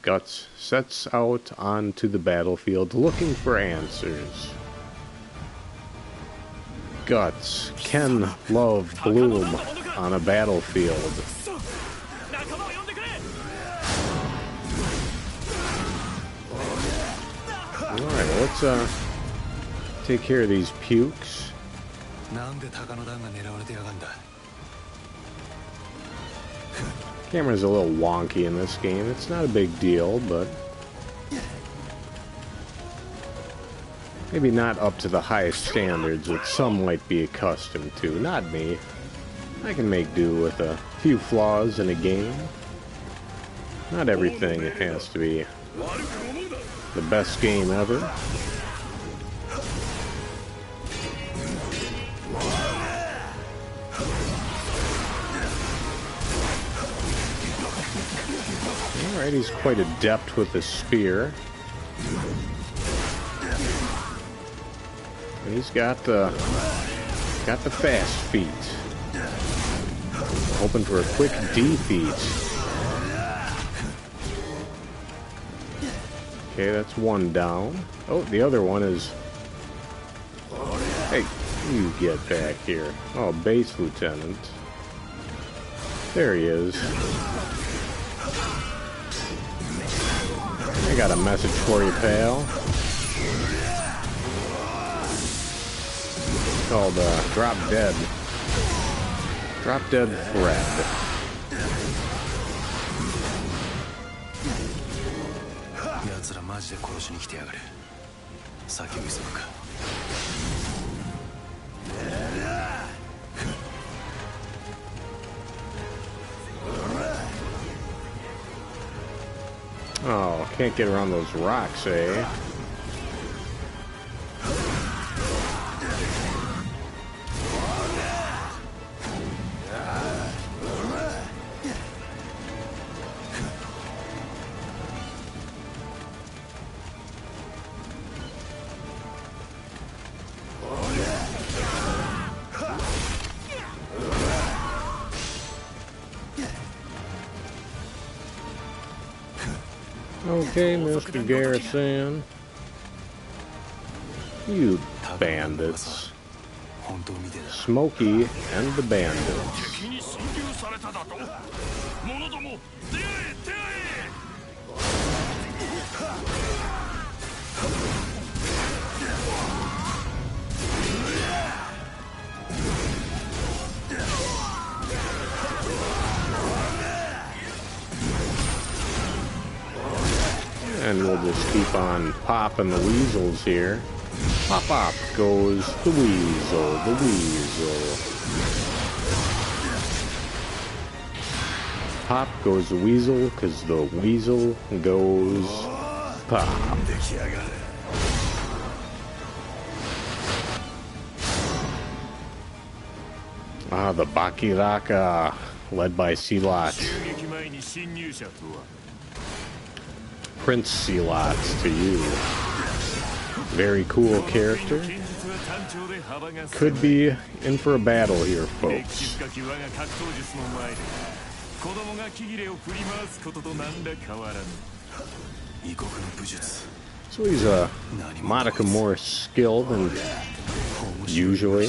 Guts sets out onto the battlefield looking for answers. Guts can love bloom on a battlefield. Alright, let's take care of these pukes. Camera's a little wonky in this game. It's not a big deal, but maybe not up to the highest standards that some might be accustomed to. Not me. I can make do with a few flaws in a game. Not everything has to be the best game ever. Alright, he's quite adept with the spear. And he's got the fast feet. Hoping for a quick defeat. Okay, that's one down. Oh, the other one is... Hey, you get back here. Oh, base lieutenant. There he is. I got a message for you, pal. It's called Drop Dead. Drop Dead Thread. Oh, can't get around those rocks, eh? Okay, Mr. Garrison. You bandits. Smokey and the bandits. And we'll just keep on popping the weasels here. Pop pop goes the weasel, the weasel. Pop goes the weasel, because the weasel goes pop. Ah, the Bakiraka, led by Silat. Prince Silat to you. Very cool character. Could be in for a battle here, folks. So he's a modicum more skilled than usually.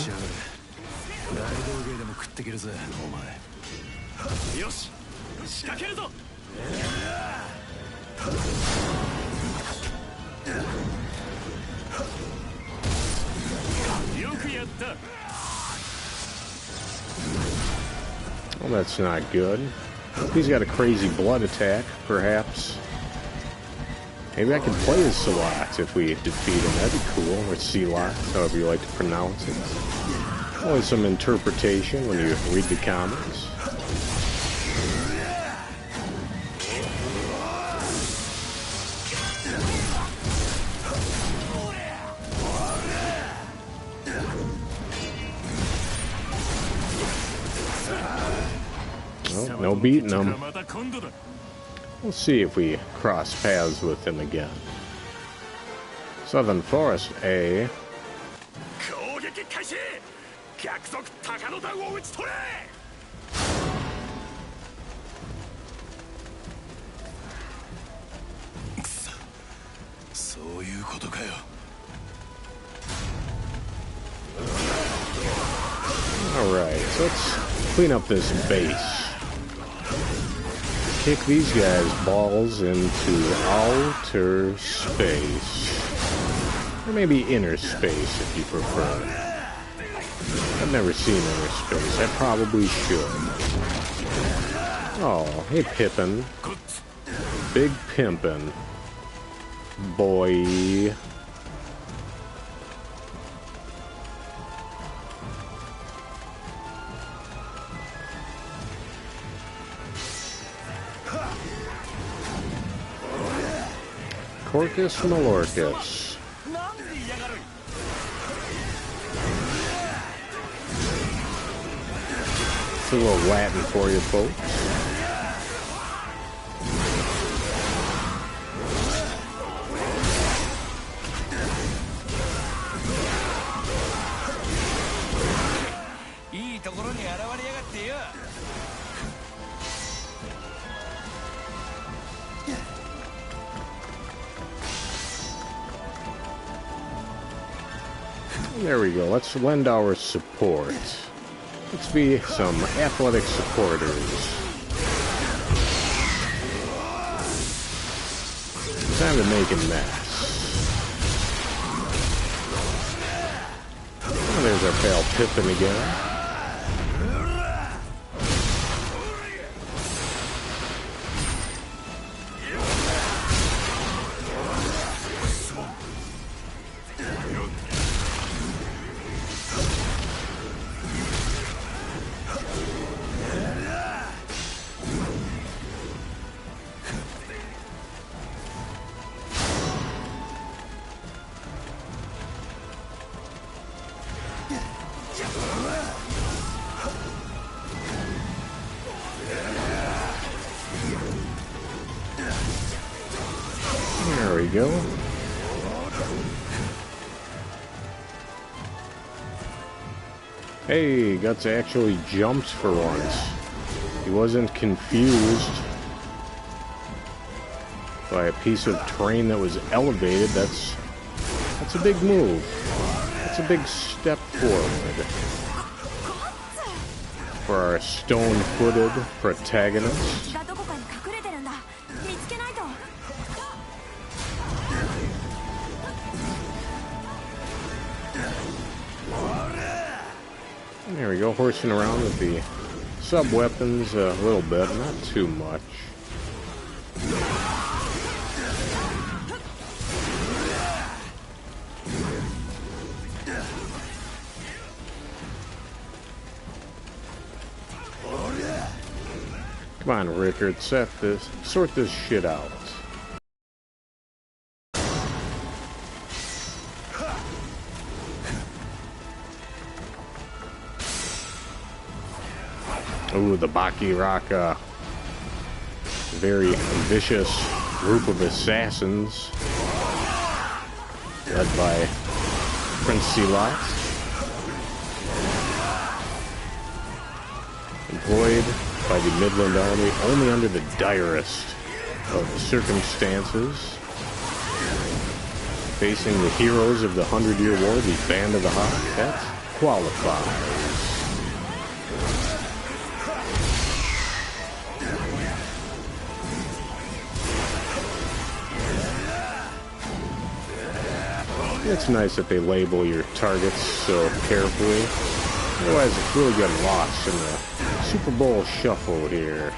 Well, that's not good. He's got a crazy blood attack, perhaps. Maybe I can play as Silat if we defeat him. That'd be cool. Or Silat, however you like to pronounce it. Always some interpretation when you read the comics. Nope, no beating him. We'll see if we cross paths with him again. Southern Forest A. Alright, so let's clean up this base. Kick these guys' balls into outer space. Or maybe inner space if you prefer. I've never seen inner space. I probably should. Oh, hey Pippin. Big pimpin'. Boy. Corcus Malorcus. It's a little Latin for you folks. There we go. Let's lend our support. Let's be some athletic supporters. Time to make a mess. Oh, there's our pal Pippin again. There we go. Hey, Guts actually jumps for once. He wasn't confused by a piece of terrain that was elevated. That's a big move. That's a big step forward for our stone-footed protagonist. There we go, horsing around with the sub-weapons a little bit, not too much. Come on, Rickard, sort this shit out. Ooh, the Bakiraka. Very vicious group of assassins. Led by Prince Silat. Employed by the Midland Army only under the direst of circumstances. Facing the heroes of the 100-Year War, the Band of the Hawk, that qualifies. It's nice that they label your targets so carefully. Otherwise, it's really getting lost in the Super Bowl shuffle here.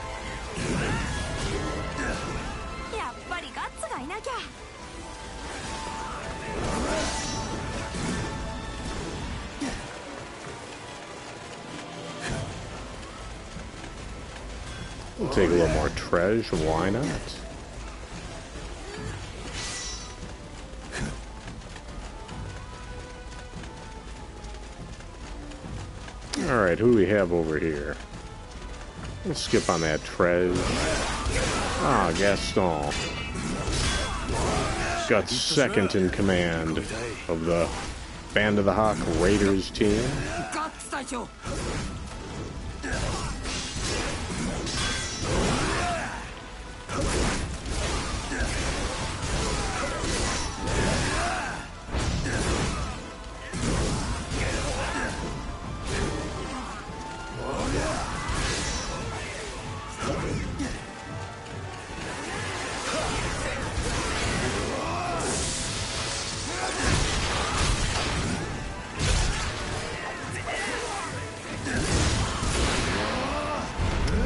We'll take a little more treasure, why not? Alright, who do we have over here? We'll skip on that Trez. Ah, Gaston. Got second in command of the Band of the Hawk Raiders team.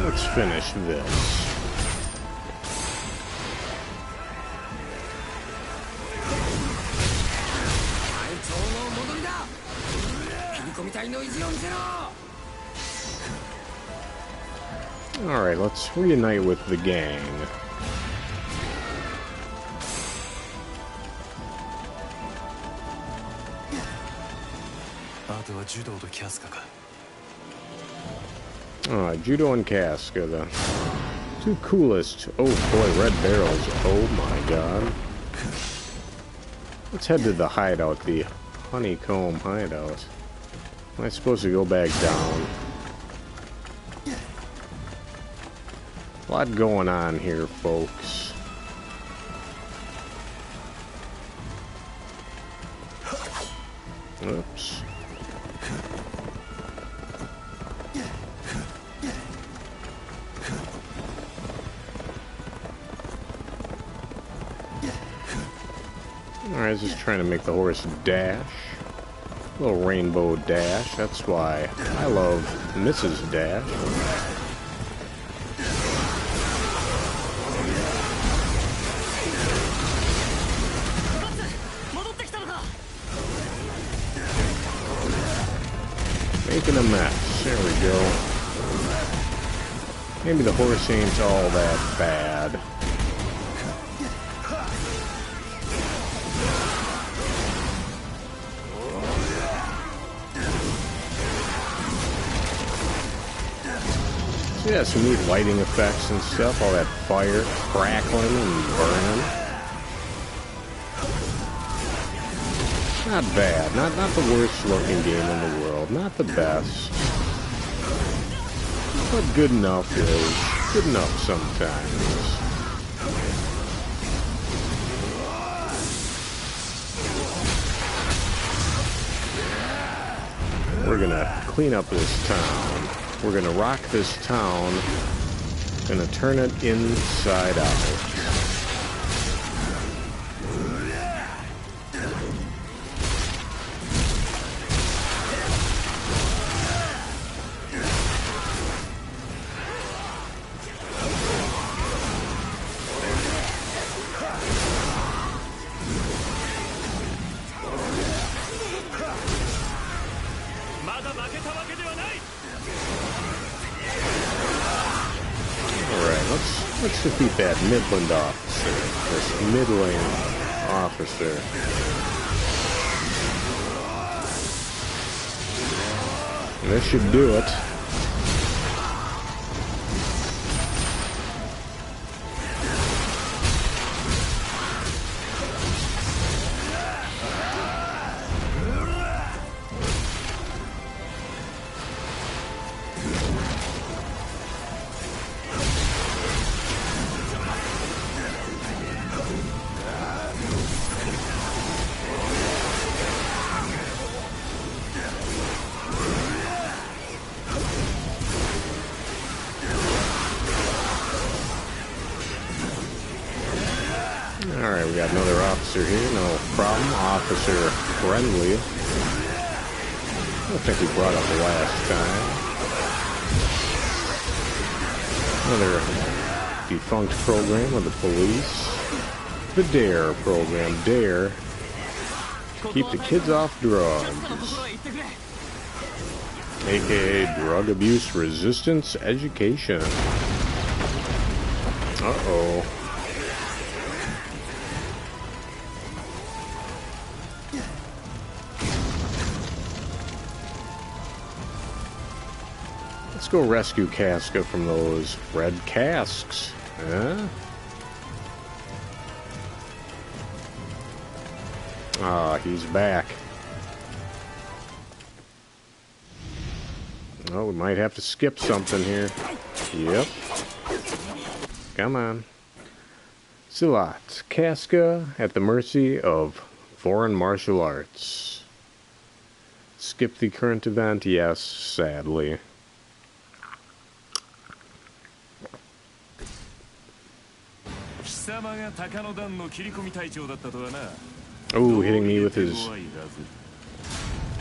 Let's finish this. Alright, let's reunite with the gang. Judo and Casca, the two coolest. Oh boy, red barrels. Oh my god. Let's head to the hideout, the honeycomb hideout. Am I supposed to go back down? A lot going on here, folks. Oops. Alright, just trying to make the horse dash. A little rainbow dash. That's why I love Mrs. Dash. Making a mess. There we go. Maybe the horse ain't all that bad. So yeah, some neat lighting effects and stuff. All that fire crackling and burning. Not bad. Not the worst looking game in the world. Not the best. But good enough is good enough sometimes. We're gonna clean up this town. We're gonna rock this town. Gonna turn it inside out. Let's defeat that Midland officer, this middling officer. This should do it. Alright, we got another officer here, no problem. Officer friendly. I don't think we brought up the last time. Another defunct program of the police. The DARE program. DARE. Keep the kids off drugs. AKA Drug Abuse Resistance Education. Uh-oh. go rescue Casca from those red casks. Huh? Ah, he's back. Oh, we might have to skip something here. Yep. Come on. Silat, Casca at the mercy of foreign martial arts. Skip the current event? Yes, sadly. Oh, hitting me with his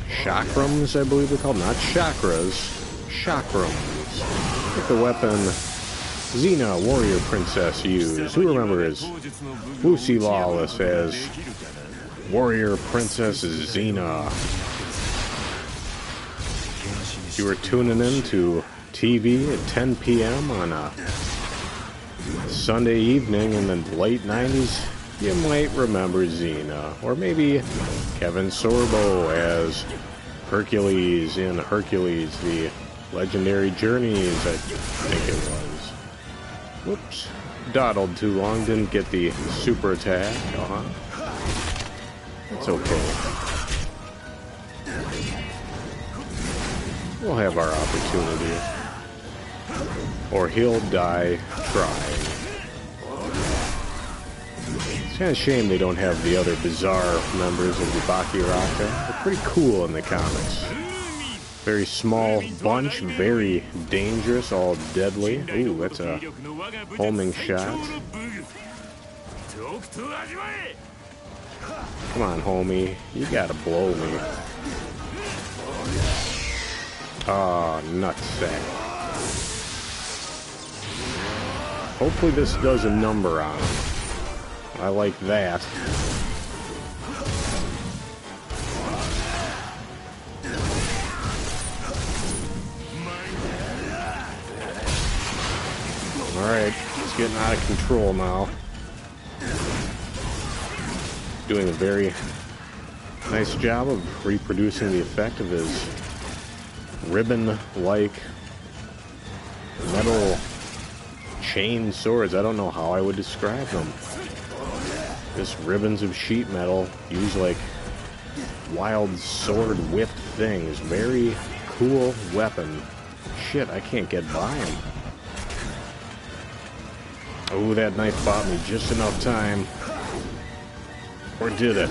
chakrams, I believe they're called. Not chakras, chakrams. Like the weapon Xena, warrior princess, used. Who remembers Lucy Lawless as warrior princess Xena? You were tuning in to TV at 10 p.m. on a Sunday evening in the late 90s. You might remember Xena, or maybe Kevin Sorbo as Hercules in Hercules, the Legendary Journeys, I think it was. Whoops. Dawdled too long, didn't get the super attack. It's okay. We'll have our opportunity. Or he'll die trying. It's kind of a shame they don't have the other bizarre members of the Bakiraka. They're pretty cool in the comics. Very small bunch, very dangerous, all deadly. Ooh, that's a homing shot. Come on, homie. You gotta blow me. Ah, nutsack. Hopefully this does a number on him. I like that. Alright, it's getting out of control now. Doing a very nice job of reproducing the effect of his ribbon-like metal chain swords. I don't know how I would describe them. Just ribbons of sheet metal used like wild sword whip things. Very cool weapon. Shit, I can't get by him. Oh, that knife bought me just enough time. Or did it?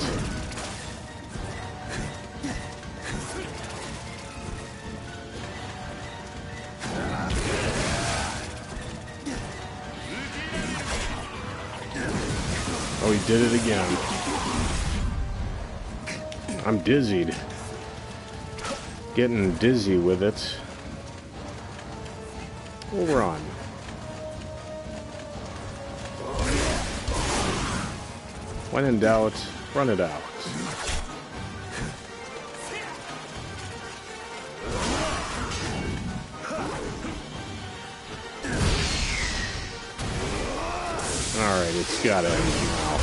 Oh, he did it again. I'm dizzied. Getting dizzy with it. We'll run. When in doubt, run it out. Alright, it's gotta end now.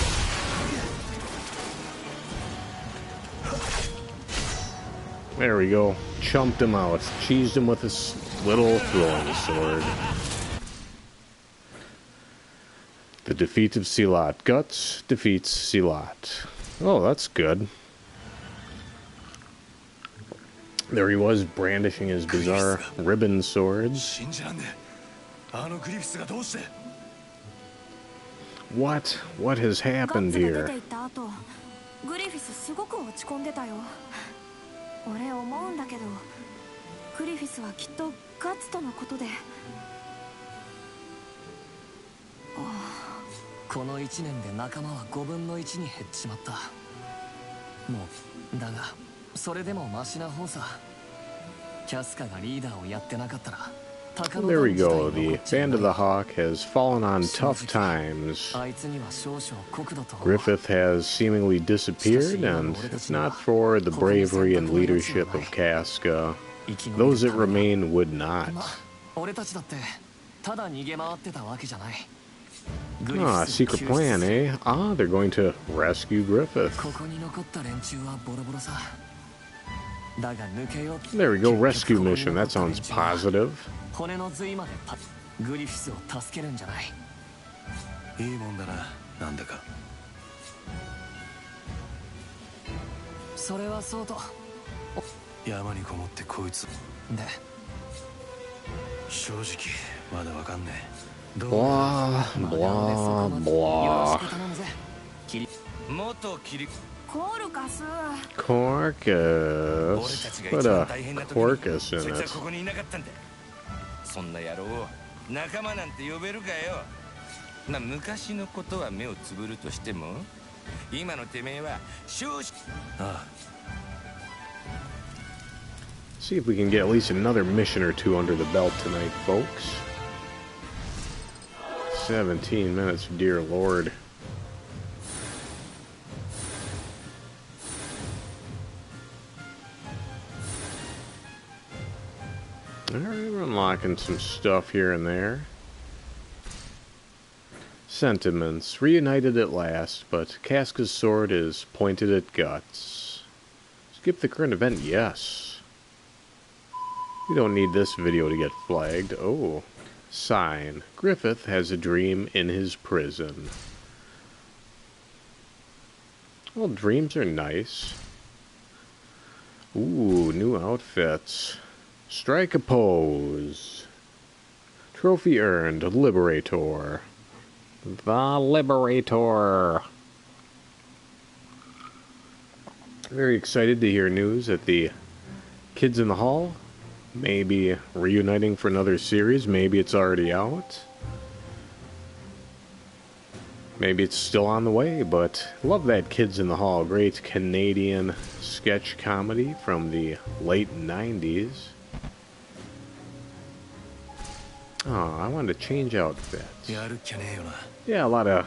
There we go. Chumped him out. Cheesed him with this little throwing sword. The defeat of Silat. Guts defeats Silat. Oh, that's good. There he was, brandishing his bizarre ribbon swords. What? What has happened here? There we go. The Band of the Hawk has fallen on tough times. Griffith has seemingly disappeared, and if not for the bravery and leadership of Casca, those that remain would not. Ah, secret plan, eh? Ah, they're going to rescue Griffith. There we go, rescue mission. That sounds positive. 骨の髄までグリフィスを助けるんじゃない。いいもんだな、なんだか。それはそうと。山にこもってこいつで、正直まだわかんねえ。どう Blah, blah, blah. 元キリコールカス。 Corcus. Put a Corcus in そいつは it. ここにいなかったんだ。そんな野郎を仲間なんて呼べるかよ。まあ昔のことは目をつぶるとしても、今のてめえは正直。ああ。 See if we can get at least another mission or two under the belt tonight, folks. 17 minutes, dear lord. Alright, we're unlocking some stuff here and there. Sentiments. Reunited at last, but Casca's sword is pointed at Guts. Skip the current event, yes. We don't need this video to get flagged. Oh. Sign. Griffith has a dream in his prison. Well, dreams are nice. Ooh, new outfits. Strike a pose. Trophy earned. Liberator. The Liberator. Very excited to hear news that the kids in the hall may be reuniting for another series. Maybe it's already out. Maybe it's still on the way, but love that Kids in the Hall. Great Canadian sketch comedy from the late 90s. Oh, I wanted to change outfits. Yeah, a lot of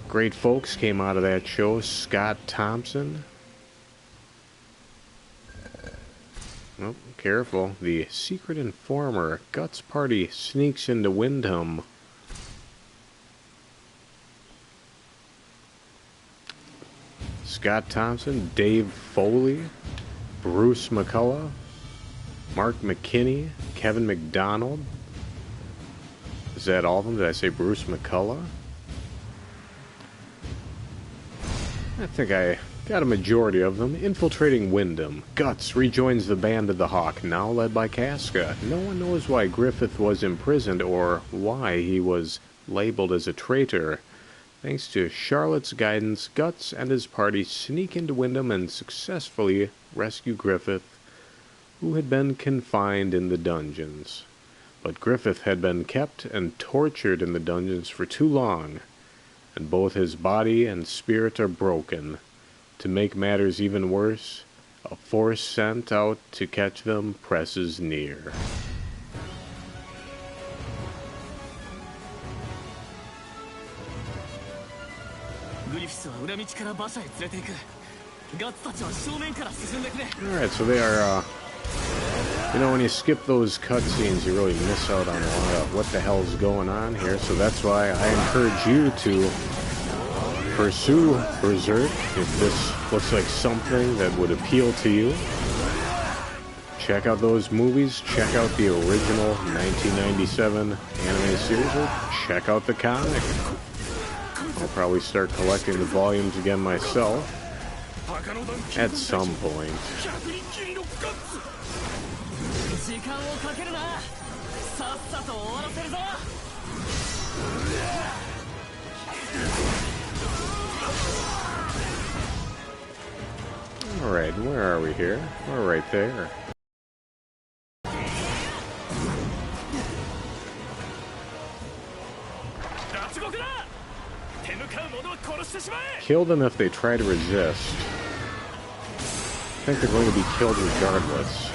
great folks came out of that show. Scott Thompson. Oh, careful. The secret informer. Guts party sneaks into Wyndham. Scott Thompson, Dave Foley, Bruce McCullough, Mark McKinney, Kevin McDonald. Is that all of them? Did I say Bruce McCullough? I think I got a majority of them. Infiltrating Wyndham. Guts rejoins the Band of the Hawk, now led by Casca. No one knows why Griffith was imprisoned or why he was labeled as a traitor. Thanks to Charlotte's guidance, Guts and his party sneak into Wyndham and successfully rescue Griffith, who had been confined in the dungeons. But Griffith had been kept and tortured in the dungeons for too long, and both his body and spirit are broken. To make matters even worse, a force sent out to catch them presses near. Alright, so they are, you know, when you skip those cutscenes, you really miss out on a lot of what the hell's going on here, so that's why I encourage you to pursue Berserk if this looks like something that would appeal to you. Check out those movies, check out the original 1997 anime series, or check out the comic. I'll probably start collecting the volumes again myself at some point. Alright, where are we here? We're right there. Kill them if they try to resist. I think they're going to be killed regardless.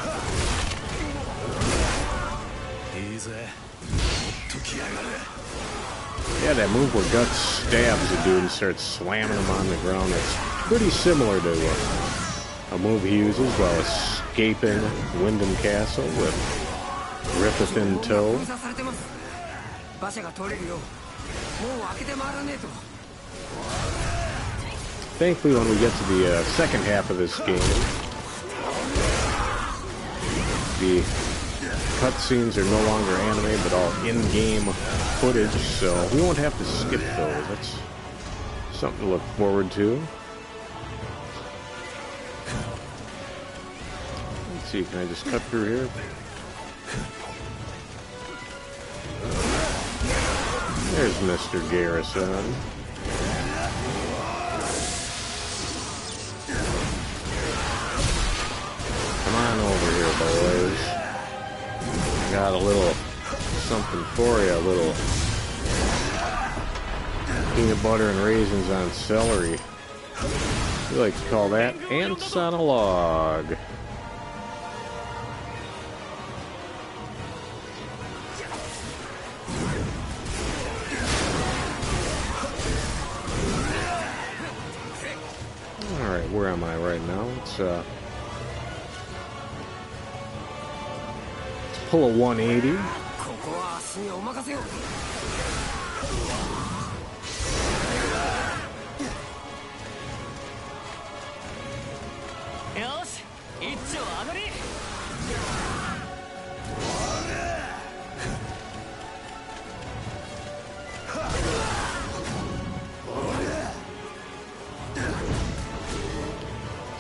Yeah, that move where Guts stabs a dude and starts slamming him on the ground, that's pretty similar to a move he uses while escaping Wyndham Castle with Griffith in tow. Thankfully, when we get to the second half of this game, the cutscenes are no longer anime, but all in-game footage, so we won't have to skip those. That's something to look forward to. Let's see, can I just cut through here? There's Mr. Garrison. Come on over here, boys. Got a little something for you, a little peanut butter and raisins on celery. We like to call that ants on a log. Alright, where am I right now? Let's pull a 180.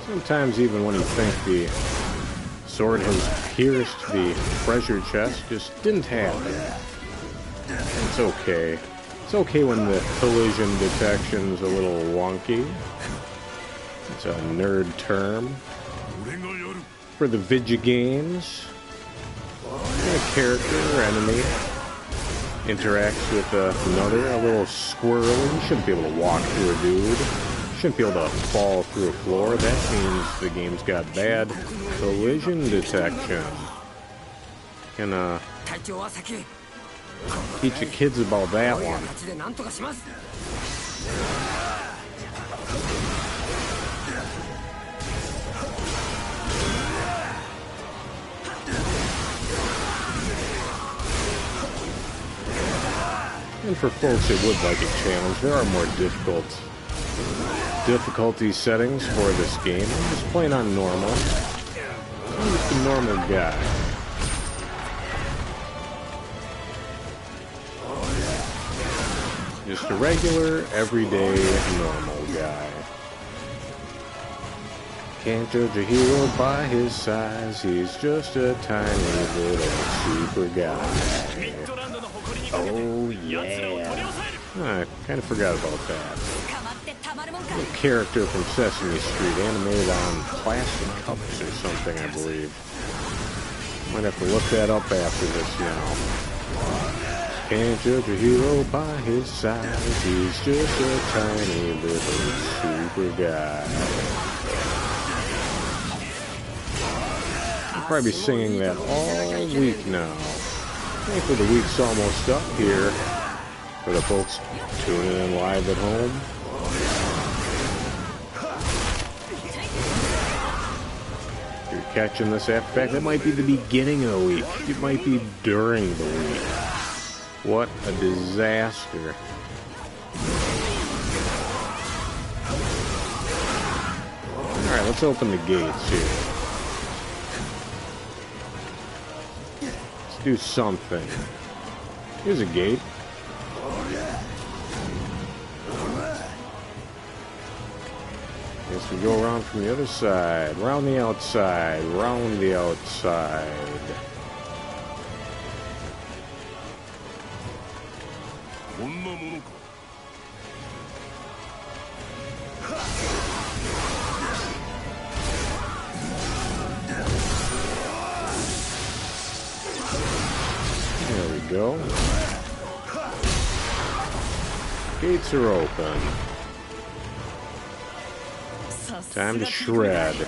Sometimes even when you think the sword has pierced the treasure chest, just didn't happen. It's okay. It's okay when the collision detection's a little wonky. It's a nerd term. For the video games, when a character or enemy interacts with another, a little squirrel, you shouldn't be able to walk through a dude. Shouldn't be able to fall through a floor. That means the game's got bad collision detection. Can teach your kids about that one. And for folks that would like a challenge, there are more difficulty settings for this game. I'm just playing on normal. I'm just a normal guy. Just a regular, everyday, normal guy. Can't judge a hero by his size. He's just a tiny little super guy. Oh yeah. I kind of forgot about that. A character from Sesame Street, animated on plastic cups or something, I believe. Might have to look that up after this now. Can't judge a hero by his size. He's just a tiny little super guy. I'll probably be singing that all week now. Thankfully, the week's almost up here. For the folks tuning in live at home. If you're catching this after fact, that might be the beginning of the week. It might be during the week. What a disaster. Alright, let's open the gates here. Let's do something. Here's a gate. Guess we go around from the other side, round the outside, round the outside. There we go. Gates are open. Time to shred. I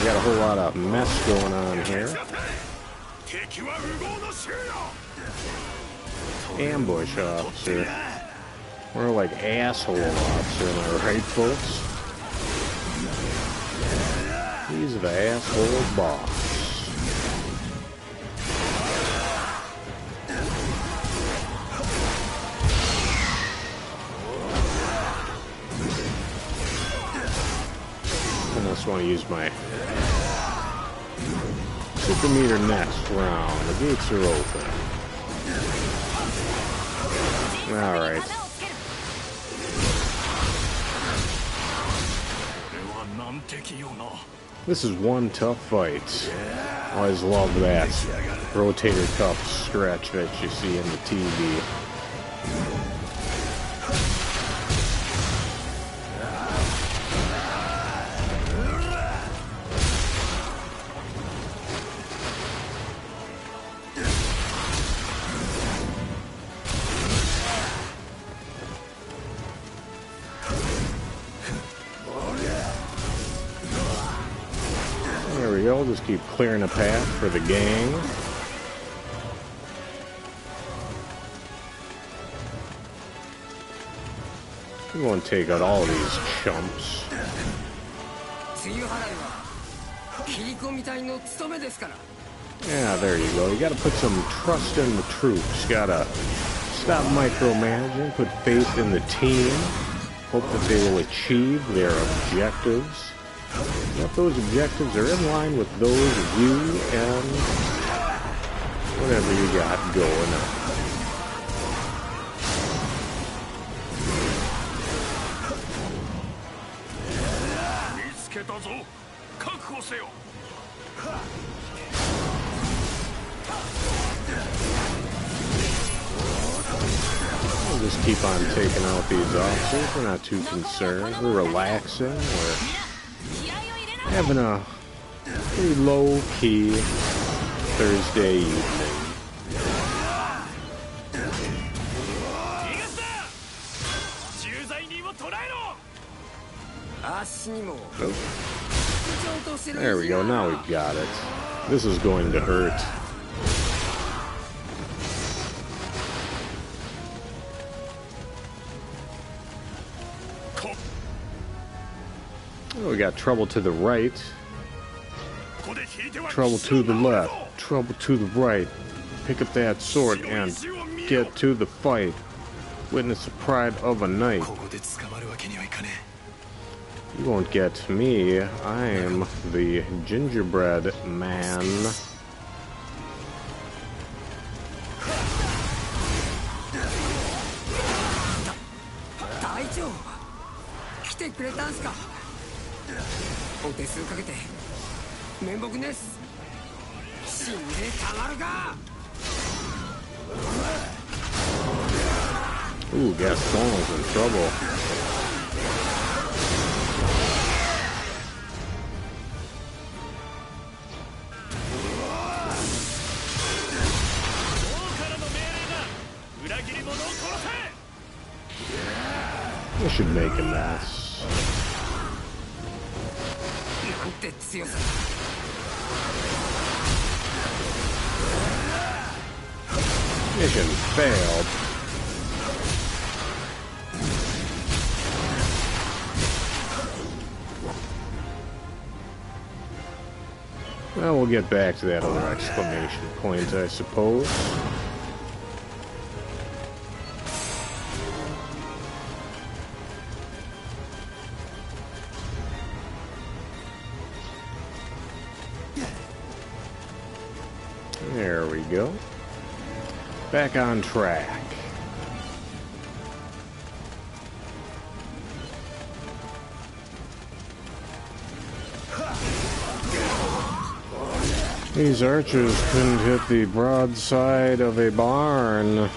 got a whole lot of mess going on here. Ambush officer. More like asshole officer, am I right, folks? He's the asshole boss. I want to use my super meter next round. The gates are open. Alright. This is one tough fight. Always love that rotator cuff stretch that you see in the TV. There we go, just keep clearing a path for the gang. We won't take out all these chumps. Yeah, there you go. You gotta put some trust in the troops. Gotta stop micromanaging, put faith in the team. Hope that they will achieve their objectives. If those objectives are in line with those of you and whatever you got going on. We'll just keep on taking out these officers. We're not too concerned. We're relaxing. We're having a pretty low-key Thursday evening. Oh. There we go, now we've got it. This is going to hurt. Oh, we got trouble to the right, trouble to the left, trouble to the right. Pick up that sword and get to the fight. Witness the pride of a knight. You won't get me. I am the gingerbread man. Ooh, Gaston's in trouble. This should make a mess. Mission failed. Well, we'll get back to that other exclamation point, I suppose. There we go. Back on track. These archers couldn't hit the broadside of a barn.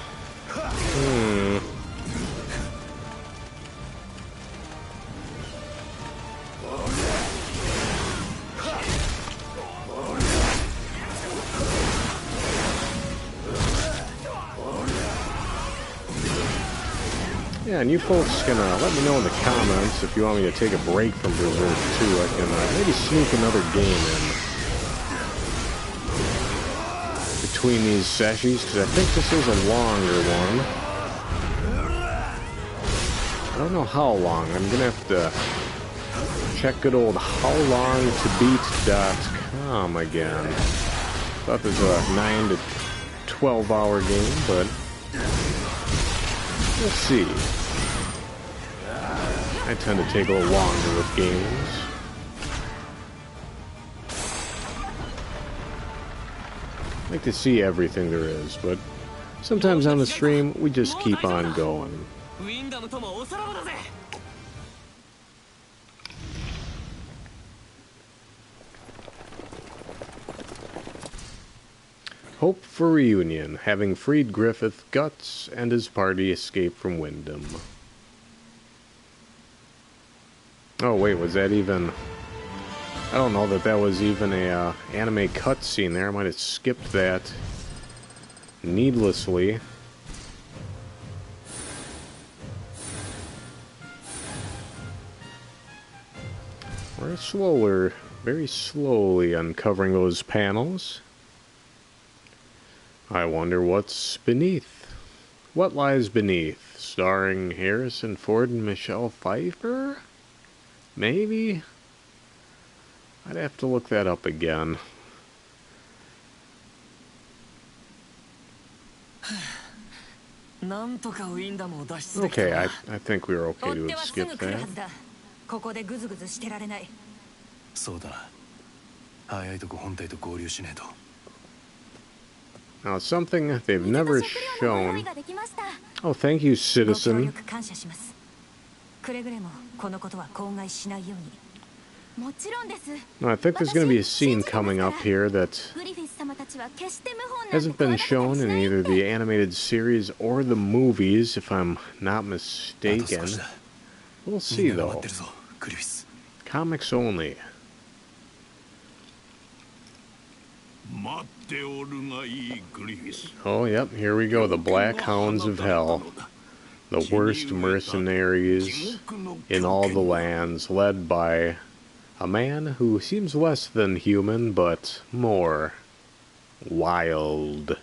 Yeah, and you folks can let me know in the comments if you want me to take a break from Berserk 2. I can maybe sneak another game in between these sessions, because I think this is a longer one. I don't know how long. I'm going to have to check good old howlongtobeat.com again. Thought this was a 9 to 12 hour game, but we'll see. I tend to take a little longer with games. I like to see everything there is, but sometimes on the stream, we just keep on going. Hope for reunion, having freed Griffith, Guts, and his party escape from Wyndham. Oh wait, was that even... I don't know that was even a anime cutscene there. I might have skipped that needlessly. We're very slowly uncovering those panels. I wonder what's beneath. What lies beneath? Starring Harrison Ford and Michelle Pfeiffer? Maybe? I'd have to look that up again. Okay, I think we were okay to have skipped that. Now, something they've never shown. Oh, thank you, citizen. No, I think there's going to be a scene coming up here that hasn't been shown in either the animated series or the movies, if I'm not mistaken. We'll see, though. Comics only. Oh, yep, here we go. The Black Hounds of Hell. The worst mercenaries in all the lands, led by a man who seems less than human, but more wild.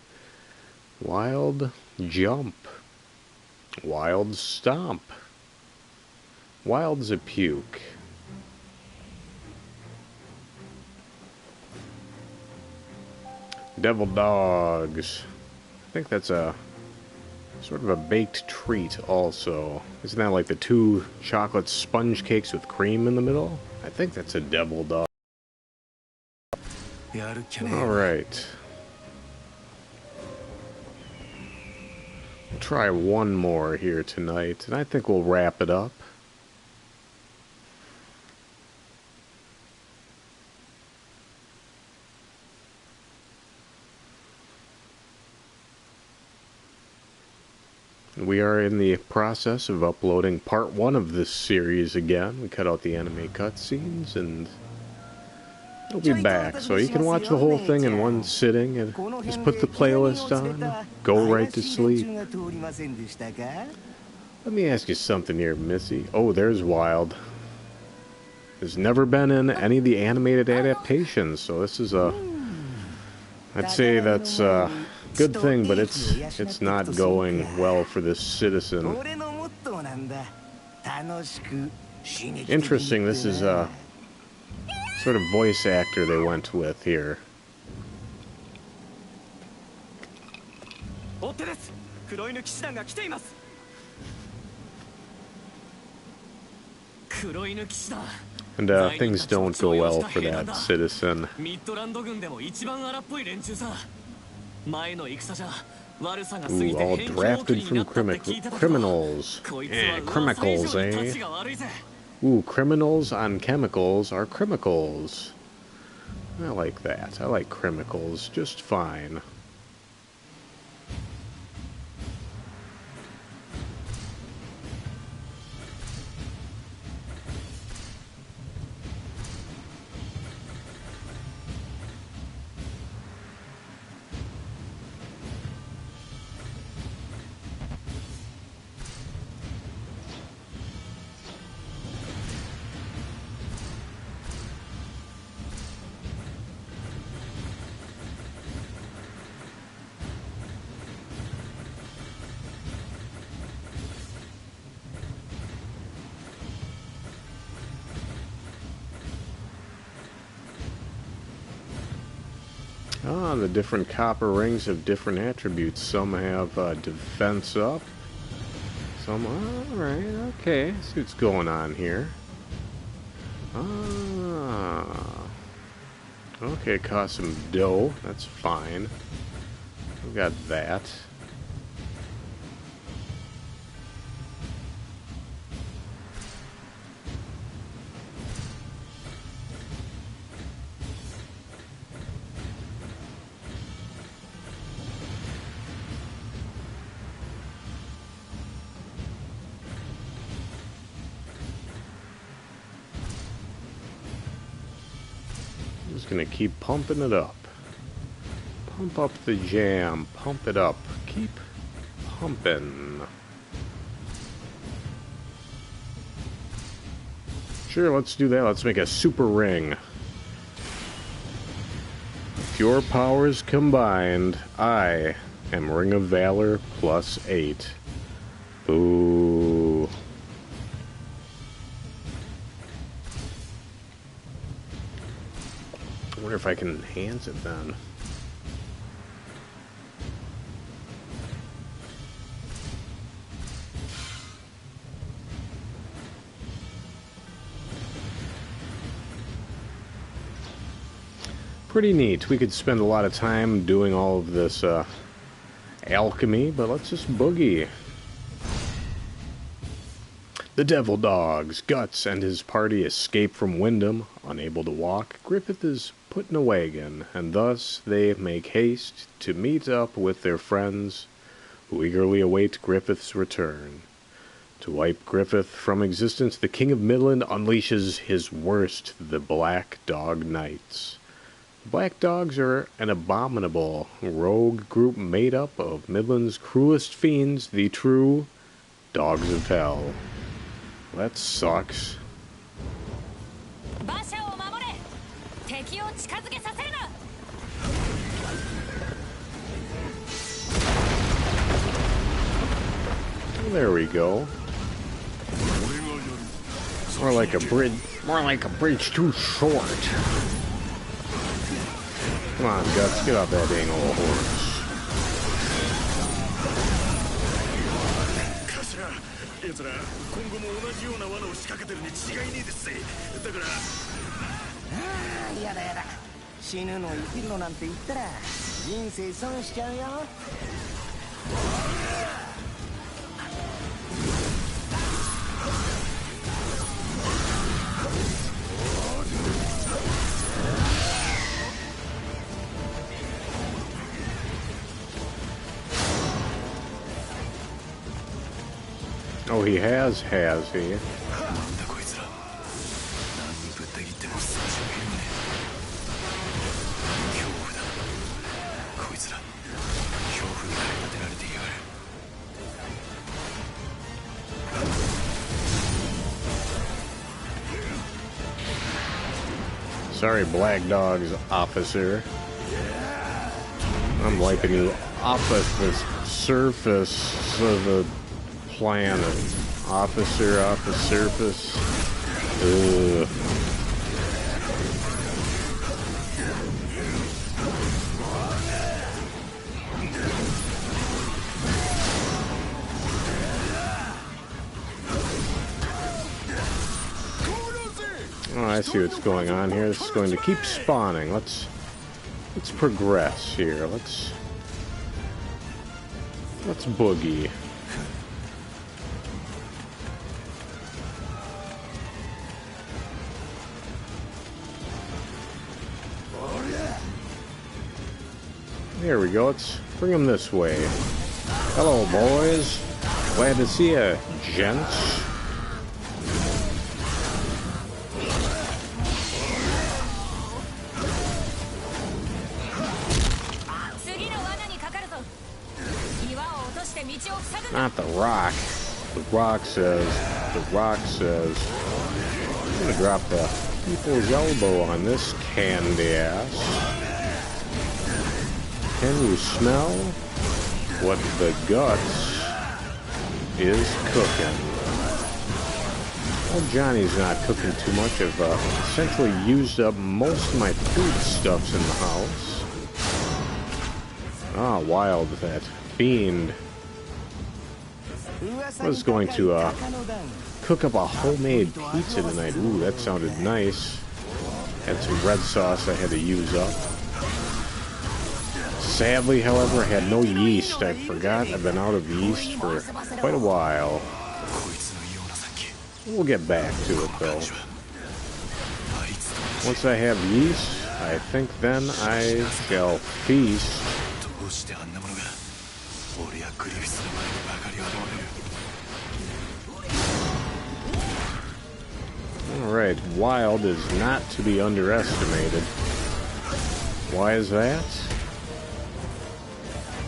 Wild jump. Wild stomp. Wild's a puke. Devil dogs. I think that's a sort of a baked treat also. Isn't that like the 2 chocolate sponge cakes with cream in the middle? I think that's a devil dog. Alright. We'll try one more here tonight, and I think we'll wrap it up. We are in the process of uploading part 1 of this series again. We cut out the anime cutscenes, and it'll be back. So you can watch the whole thing in one sitting, and just put the playlist on, go right to sleep. Let me ask you something here, Missy. Oh, there's Wild. Has never been in any of the animated adaptations, so this is a... I'd say that's good thing, but it's not going well for this citizen. Interesting, this is a sort of voice actor they went with here. And things don't go well for that citizen. Ooh, all drafted from criminals. Chemicals, eh? Ooh, criminals on chemicals are chemicals. I like that. I like chemicals just fine. Ah, the different copper rings have different attributes. Some have defense up. Some, alright, okay. See what's going on here. Ah. Okay, it costs some dough. That's fine. We got that. Just gonna keep pumping it up. Pump up the jam. Pump it up. Keep pumping. Sure, let's do that. Let's make a super ring. Pure powers combined. I am Ring of Valor +8. Boo. I wonder if I can enhance it then. Pretty neat. We could spend a lot of time doing all of this alchemy, but let's just boogie. The Devil Dogs, Guts, and his party escape from Wyndham. Unable to walk, Griffith is put in a wagon, and thus they make haste to meet up with their friends, who eagerly await Griffith's return. To wipe Griffith from existence, the King of Midland unleashes his worst, the Black Dog Knights. The Black Dogs are an abominable rogue group made up of Midland's cruelest fiends, the true Dogs of Hell. That sucks. Well, there we go. More like a bridge too short. Come on, Guts, get off that dang old horse. 奴ら今後も同じような罠を仕掛けてるに違いねえですぜ。だからやだやだ、死ぬの生きるのなんて言ったら人生損しちゃうよ。Oh, he has he? Sorry, Black Dogs officer. I'm wiping you off of the surface of the planet. Officer off the surface. Ugh. Oh, I see what's going on here. This is going to keep spawning. Let's progress here. Let's boogie. Here we go. Let's bring them this way. Hello, boys. Glad to see you, gents. Not the rock. The rock says. I'm gonna drop the people's elbow on this candy ass. Can you smell what the Guts is cooking? Well, Johnny's not cooking too much. I've essentially used up most of my foodstuffs in the house. Ah, Wild, that fiend, was going to cook up a homemade pizza tonight. Ooh, that sounded nice. Had some red sauce I had to use up. Sadly, however, I had no yeast. I forgot I've been out of yeast for quite a while. We'll get back to it, though. Once I have yeast, I think then I shall feast. Alright, Wild is not to be underestimated. Why is that?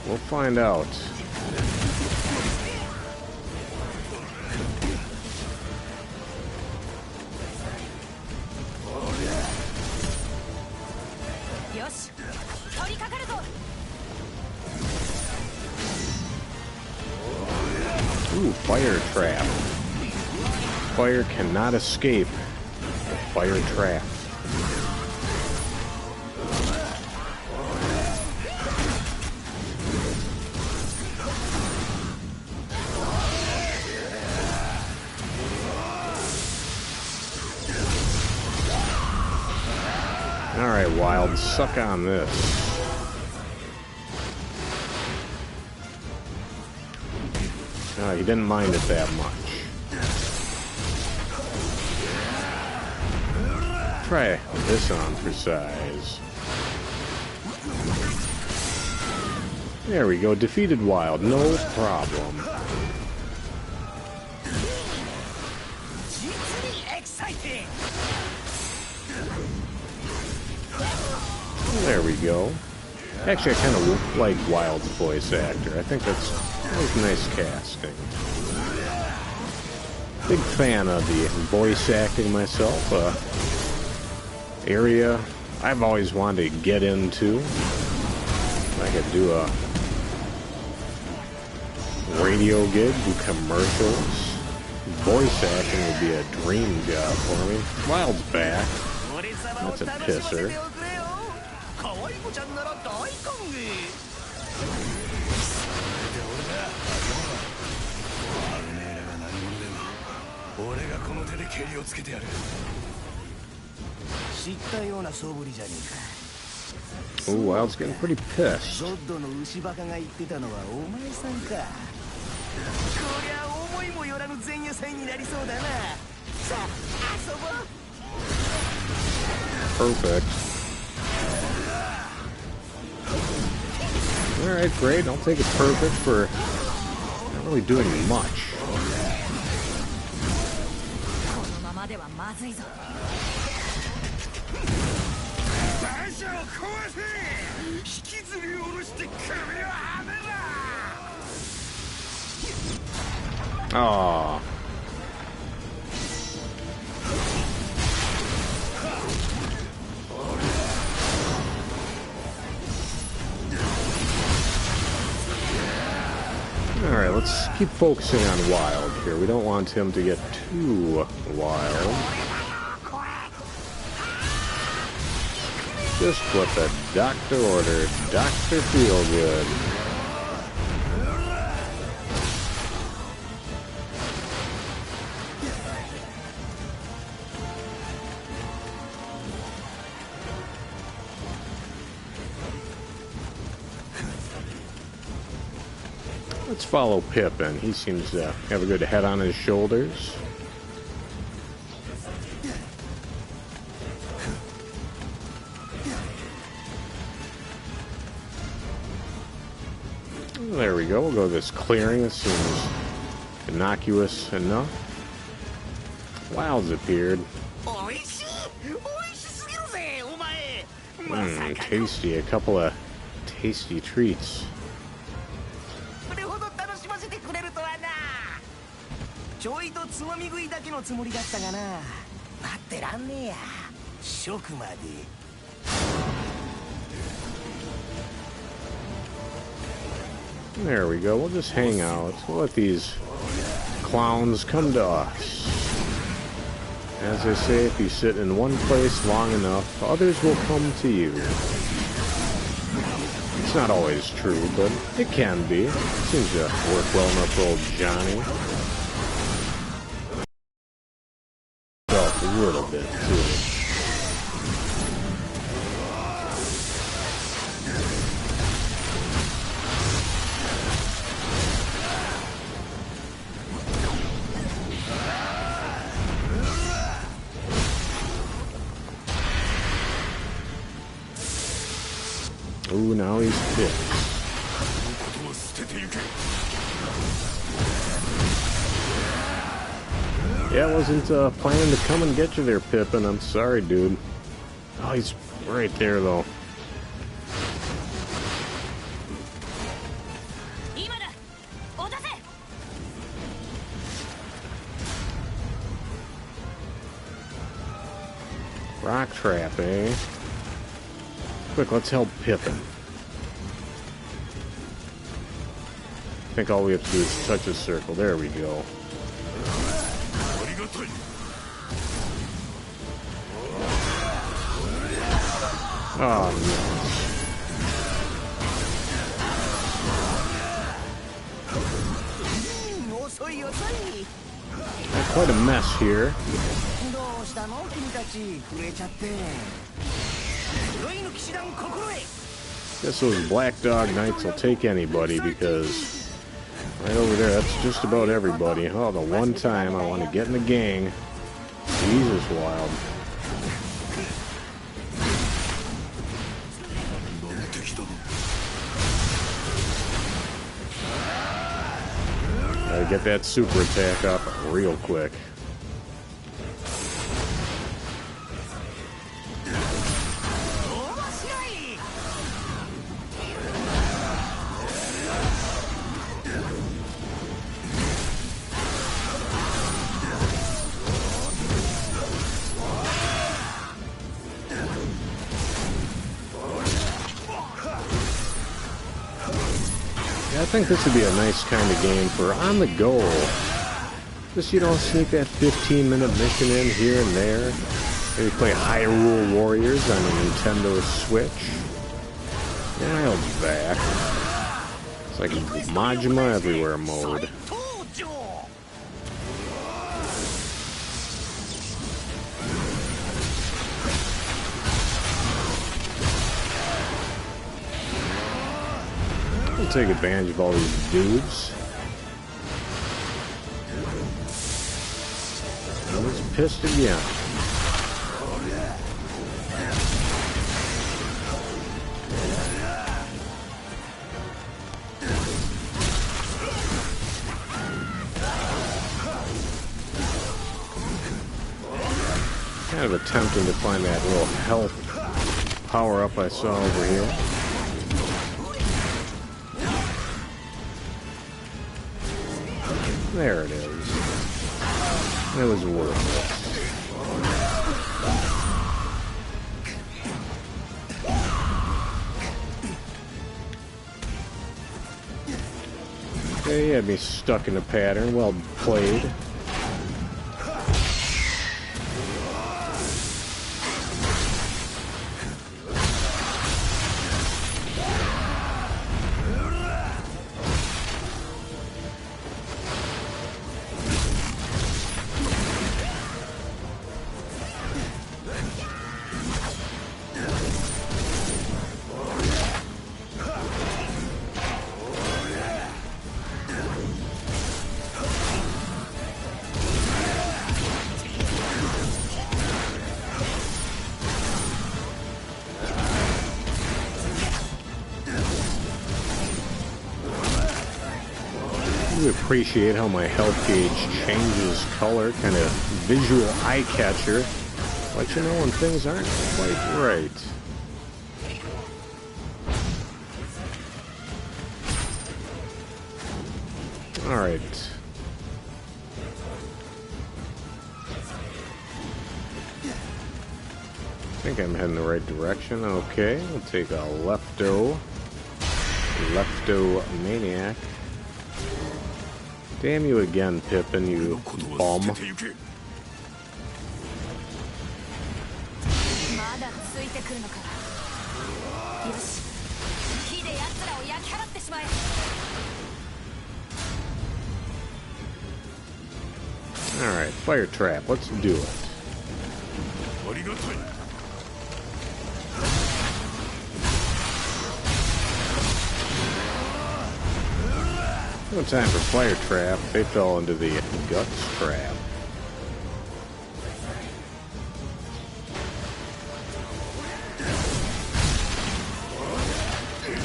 We'll find out. Ooh, fire trap. Fire cannot escape the fire trap. Alright, Wild, suck on this. Oh, you didn't mind it that much. Try this on for size. There we go, defeated Wild, no problem. There we go. Actually, I kind of like Wild's voice actor. I think that was nice casting. Big fan of the voice acting myself. Area I've always wanted to get into. If I could do a radio gig, do commercials. Voice acting would be a dream job for me. Wild's back. That's a pisser. Oh, Wild's getting pretty pissed. Perfect. Alright, great. I'll take it perfect for not really doing much. Aww. Alright, let's keep focusing on Wild here. We don't want him to get too wild. Just what the doctor ordered. Dr. Feelgood. Let's follow Pippin. He seems to have a good head on his shoulders. There we go. We'll go to this clearing. This seems innocuous enough. Wild's appeared. Tasty. A couple of tasty treats. There we go. We'll just hang out. We'll let these clowns come to us. As they say, if you sit in one place long enough, others will come to you. It's not always true, but it can be. It seems to work well enough for old Johnny. Felt a little bit, too. Ooh, now he's pissed. Yeah, I wasn't planning to come and get you there, Pippin. I'm sorry, dude. Oh, he's right there, though. Rock trap, eh? Quick, let's help Pippin. I think all we have to do is touch a circle. There we go. Oh, no. Quite a mess here. Guess those Black Dog Knights will take anybody, because right over there, that's just about everybody. Oh, the one time I want to get in the gang. Jesus, wild. Gotta get that super attack off real quick. I think this would be a nice kind of game for on the go. Just, you know, sneak that 15-minute mission in here and there. Maybe play Hyrule Warriors on a Nintendo Switch. Yeah, I'll be back. It's like Majima Everywhere mode. We'll take advantage of all these dudes. I was pissed again. Kind of attempting to find that little health power-up I saw over here. There it is. It was worth it. Okay, he had me stuck in a pattern. Well played. I appreciate how my health gauge changes color, kind of visual eye catcher. Let you know when things aren't quite right. Alright. I think I'm heading the right direction. Okay, we'll take a Lefto Maniac. Damn you again, Pippin, you bum. Alright, fire trap, let's do it. No time for fire trap, they fell into the guts trap.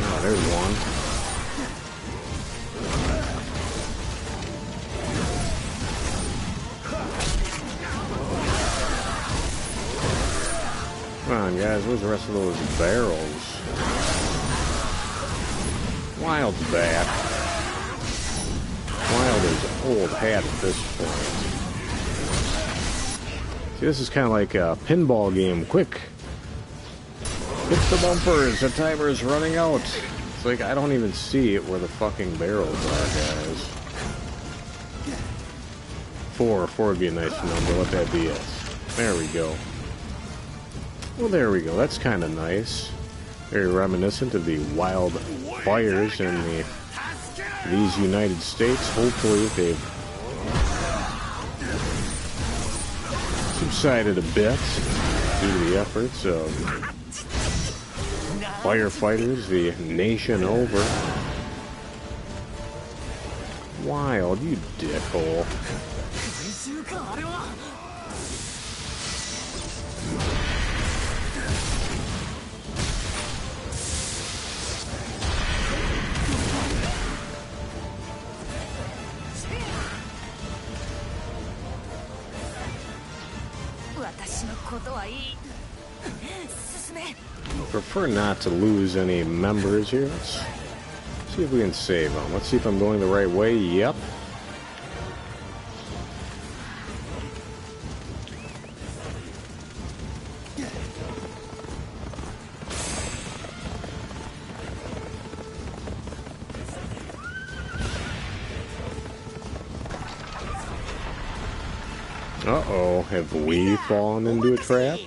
Oh, there's one. Come on, guys, where's the rest of those barrels? Wild's back. Wild is old hat at this point. See, this is kind of like a pinball game. Quick! Hit the bumpers! The timer is running out! It's like, I don't even see it where the fucking barrels are, guys. 4 would be a nice number. Let that be it. There we go. Well, there we go. That's kind of nice. Very reminiscent of the wild fires in these United States. Hopefully they've subsided a bit due to the efforts of firefighters the nation over. Wild, you dickhole. Prefer not to lose any members here. Let's see if we can save them. Let's see if I'm going the right way. Yep. Uh-oh, have we fallen into a trap?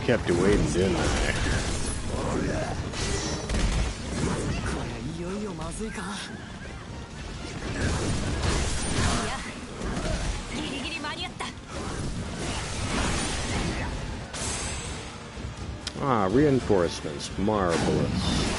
Kept you waiting, didn't I? Ah, reinforcements. Marvelous.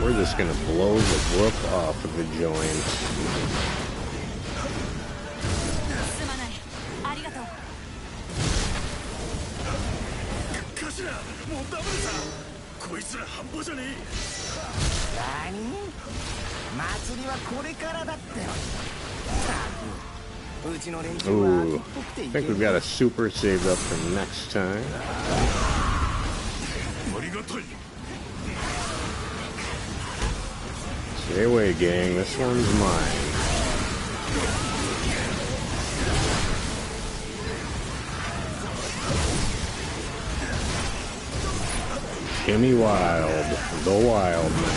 We're just gonna blow the roof off of the joint. Ooh, I think we've got a super saved up for next time. Stay away, gang. This one's mine. Gimme Wild, the Wild Man.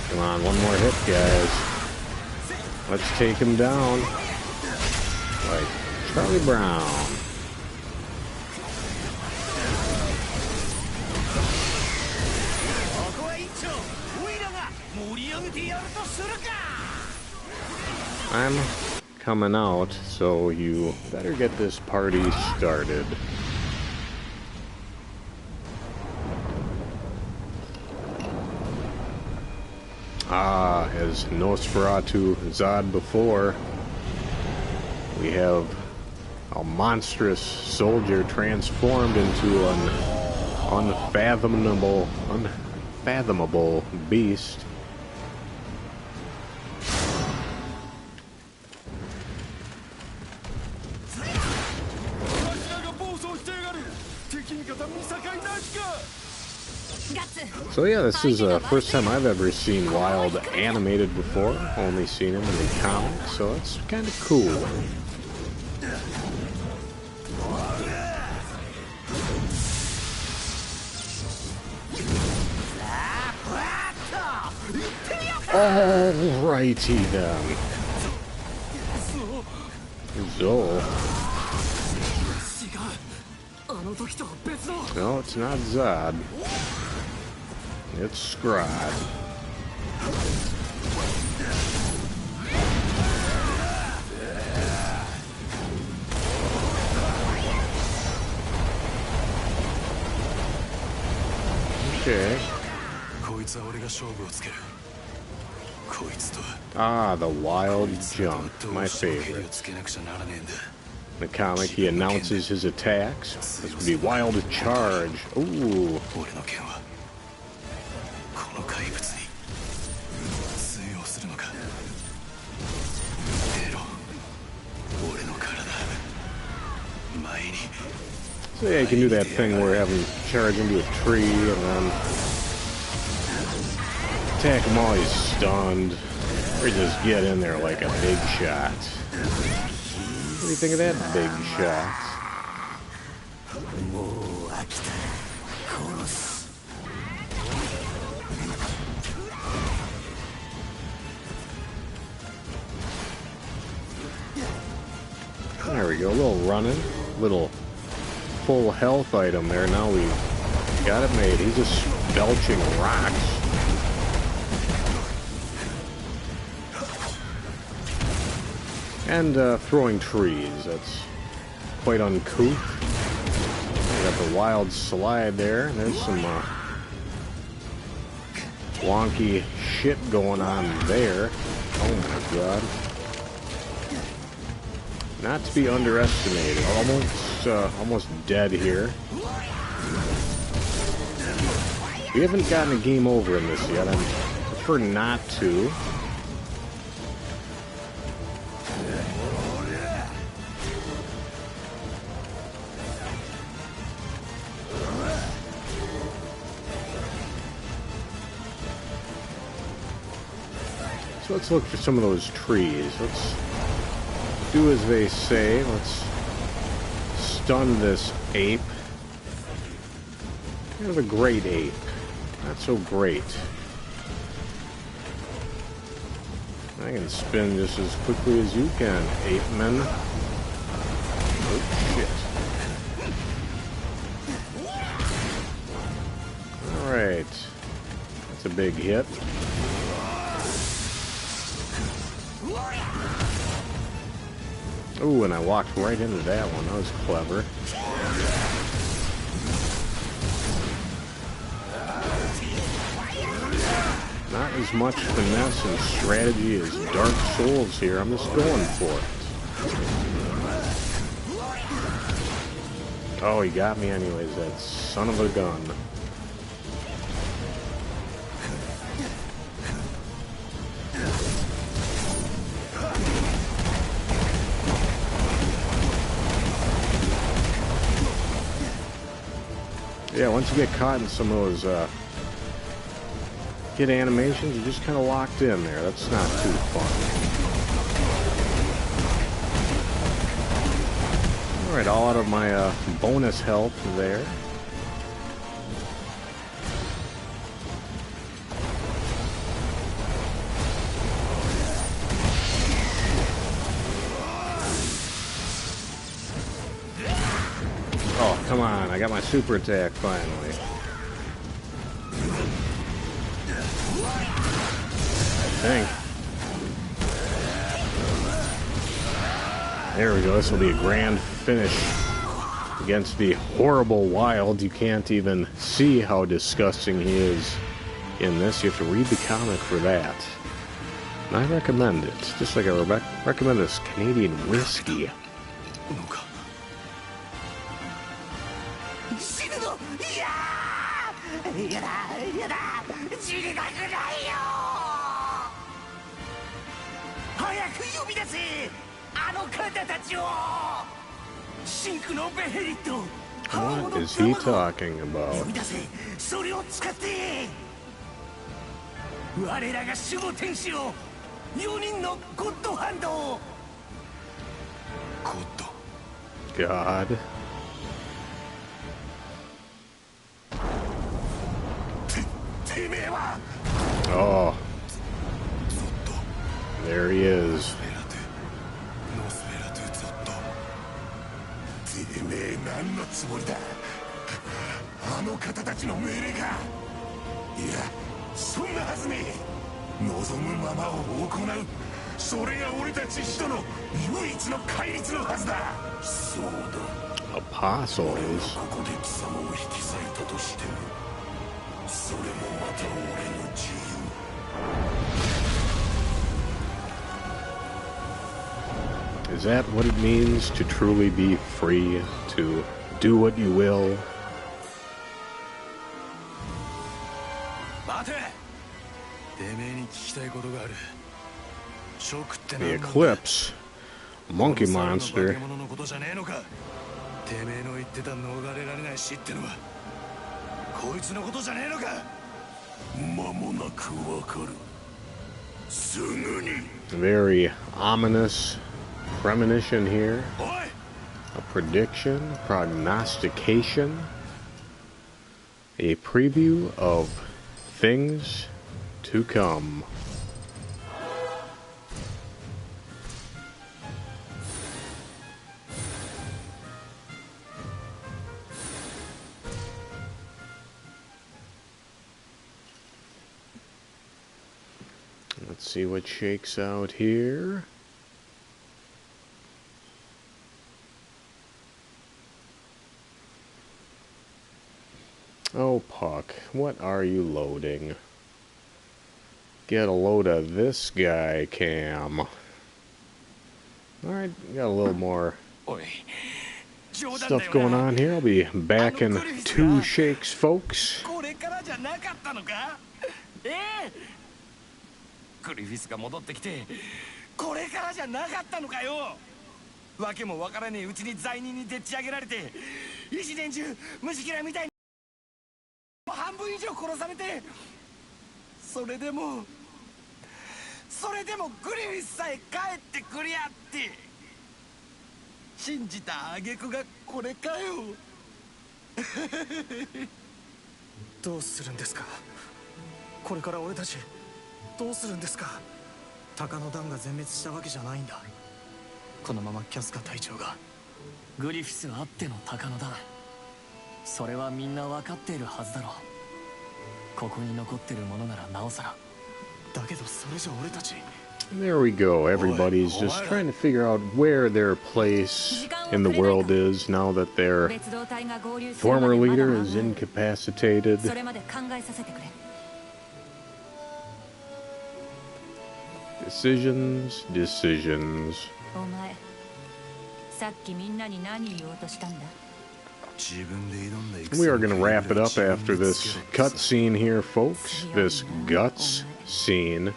Come on, one more hit, guys. Let's take him down. Like Charlie Brown. I'm coming out, so you better get this party started. Ah, as Nosferatu Zod before, we have a monstrous soldier transformed into an unfathomable beast. So yeah, this is the first time I've ever seen Wild animated before. Only seen him in the comics, so it's kind of cool. Alrighty then. Zol. No, it's not Zod. It's Scrod. Okay. Ah, the wild jump. My favorite. In the comic, he announces his attacks. This would be wild charge. Ooh. So yeah, you can do that thing where you have him charge into a tree and then attack him while he's stunned. Or just get in there like a big shot. What do you think of that big shot? There we go, a little running, little full health item there. Now we got it made. He's just belching rocks. And throwing trees. That's quite uncouth. We got the wild slide there. There's some wonky shit going on there. Oh my god. Not to be underestimated. Almost dead here. We haven't gotten a game over in this yet. I prefer not to. So let's look for some of those trees. Let's do as they say. Let's stun this ape. Kind of a great ape. Not so great. I can spin just as quickly as you can, ape men. Oh shit. Alright. That's a big hit. Ooh, and I walked right into that one. That was clever. Not as much finesse and strategy as Dark Souls here. I'm just going for it. Oh, he got me anyways, that son of a gun. Yeah, once you get caught in some of those hit animations, you're just kind of locked in there. That's not too fun. Alright, all out of my bonus health there. Oh, come on. I got my super attack finally. I think. There we go. This will be a grand finish against the horrible Wild. You can't even see how disgusting he is in this. You have to read the comic for that. And I recommend it. Just like I recommend this Canadian whiskey. What is he talking about? 呼び出せ、それを使って我らが守護天使を4人のゴッドハンドを。ゴッド God. てめえは Oh. There he is. てめえ何のつもりだ。あの方たちの命令が。いや、そんなはずねえ。望むままを行う、それが俺たち人の唯一の戒律のはずだ。そうだ。 Apostles. ここで貴様を引き裂いたとしても、それもまた俺の自由。 Is that what it means to truly be free, to do what you will? 待て。てめえに聞きたいことがある。食って The 何なんだ。 Eclipse, a monkey この猿の monster. 化け物のことじゃねえのか。てめえの言ってた逃れられない死ってのはこいつのことじゃねえのか。間もなくわかる。すぐに。 Very ominous premonition here. おい。 A prediction, prognostication, a preview of things to come. Let's see what shakes out here. Oh, Puck, what are you loading? Get a load of this guy, Cam. Alright, got a little more おい。冗談だ stuff よ going な。 on here. I'll be back in 2 shakes, folks. これからじゃなかったのか。グリフィスが戻ってきてこれからじゃなかったのかよ。わけもわからねえうちに罪人にでっち上げられて一年中虫嫌いみたいに半分以上殺されて、それでもグリフィスさえ帰ってくりゃって信じた挙句がこれかよ。どうするんですか。これから俺たちどうするんですか。鷹の団が全滅したわけじゃないんだ。このままキャスカ隊長が。グリフィスあっての鷹の団、それはみんな分かっているはずだろう。ここに残ってるものならなおさら。だけどそれじゃ俺たち。 There we go. Everybody's just trying to figure out where their place in the world is now that their former leader is incapacitated. Decisions, decisions. We are going to wrap it up after this cutscene here, folks. This guts scene.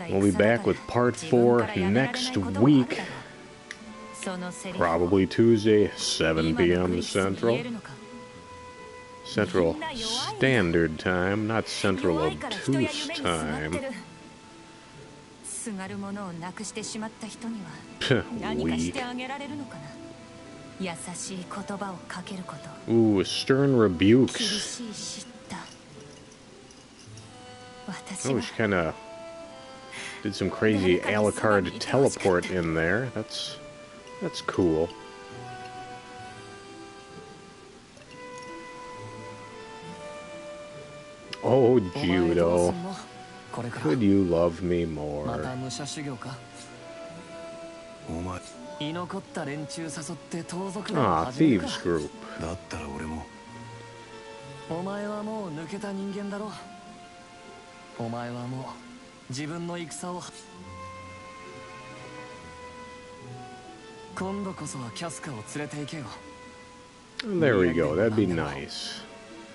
We'll be back with part 4 next week. Probably Tuesday, 7 p.m. Central. Central Standard Time, not Central Obtuse Time. Weak. Ooh, stern rebukes. Oh, she kind of did some crazy Alucard teleport in there. That's cool. Oh, Judo. Could you love me more? Ah, thieves group. だったら俺も。お前はもう抜けた人間だろ。お前はもう自分の戦を。今度こそはキャスカを連れて行けよ。There we go. That'd be nice.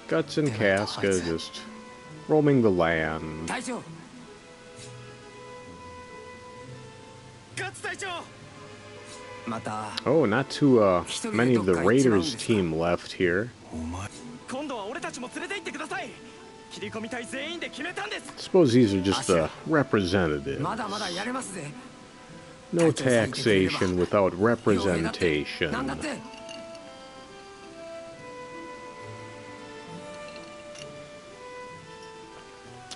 Guts and Casca just roaming the land. 隊長。ガッツ隊長。Oh, not too many of the Raiders team left here. Suppose these are just the representatives. No taxation without representation.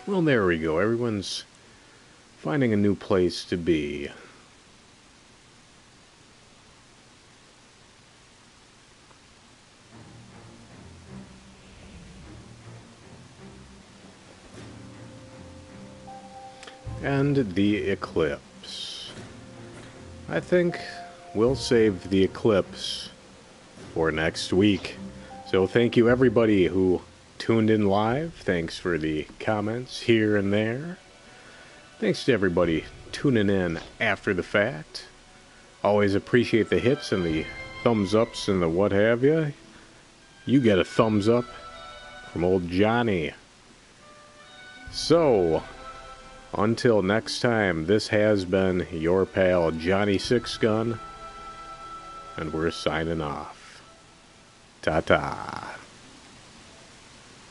Well, there we go. Everyone's finding a new place to be. And the eclipse. I think we'll save the eclipse for next week. So thank you everybody who tuned in live. Thanks for the comments here and there. Thanks to everybody tuning in after the fact. Always appreciate the hits and the thumbs ups and the what have you. You get a thumbs up from old Johnny. So, until next time, this has been your pal Johnny Sixgun, and we're signing off. Ta-ta.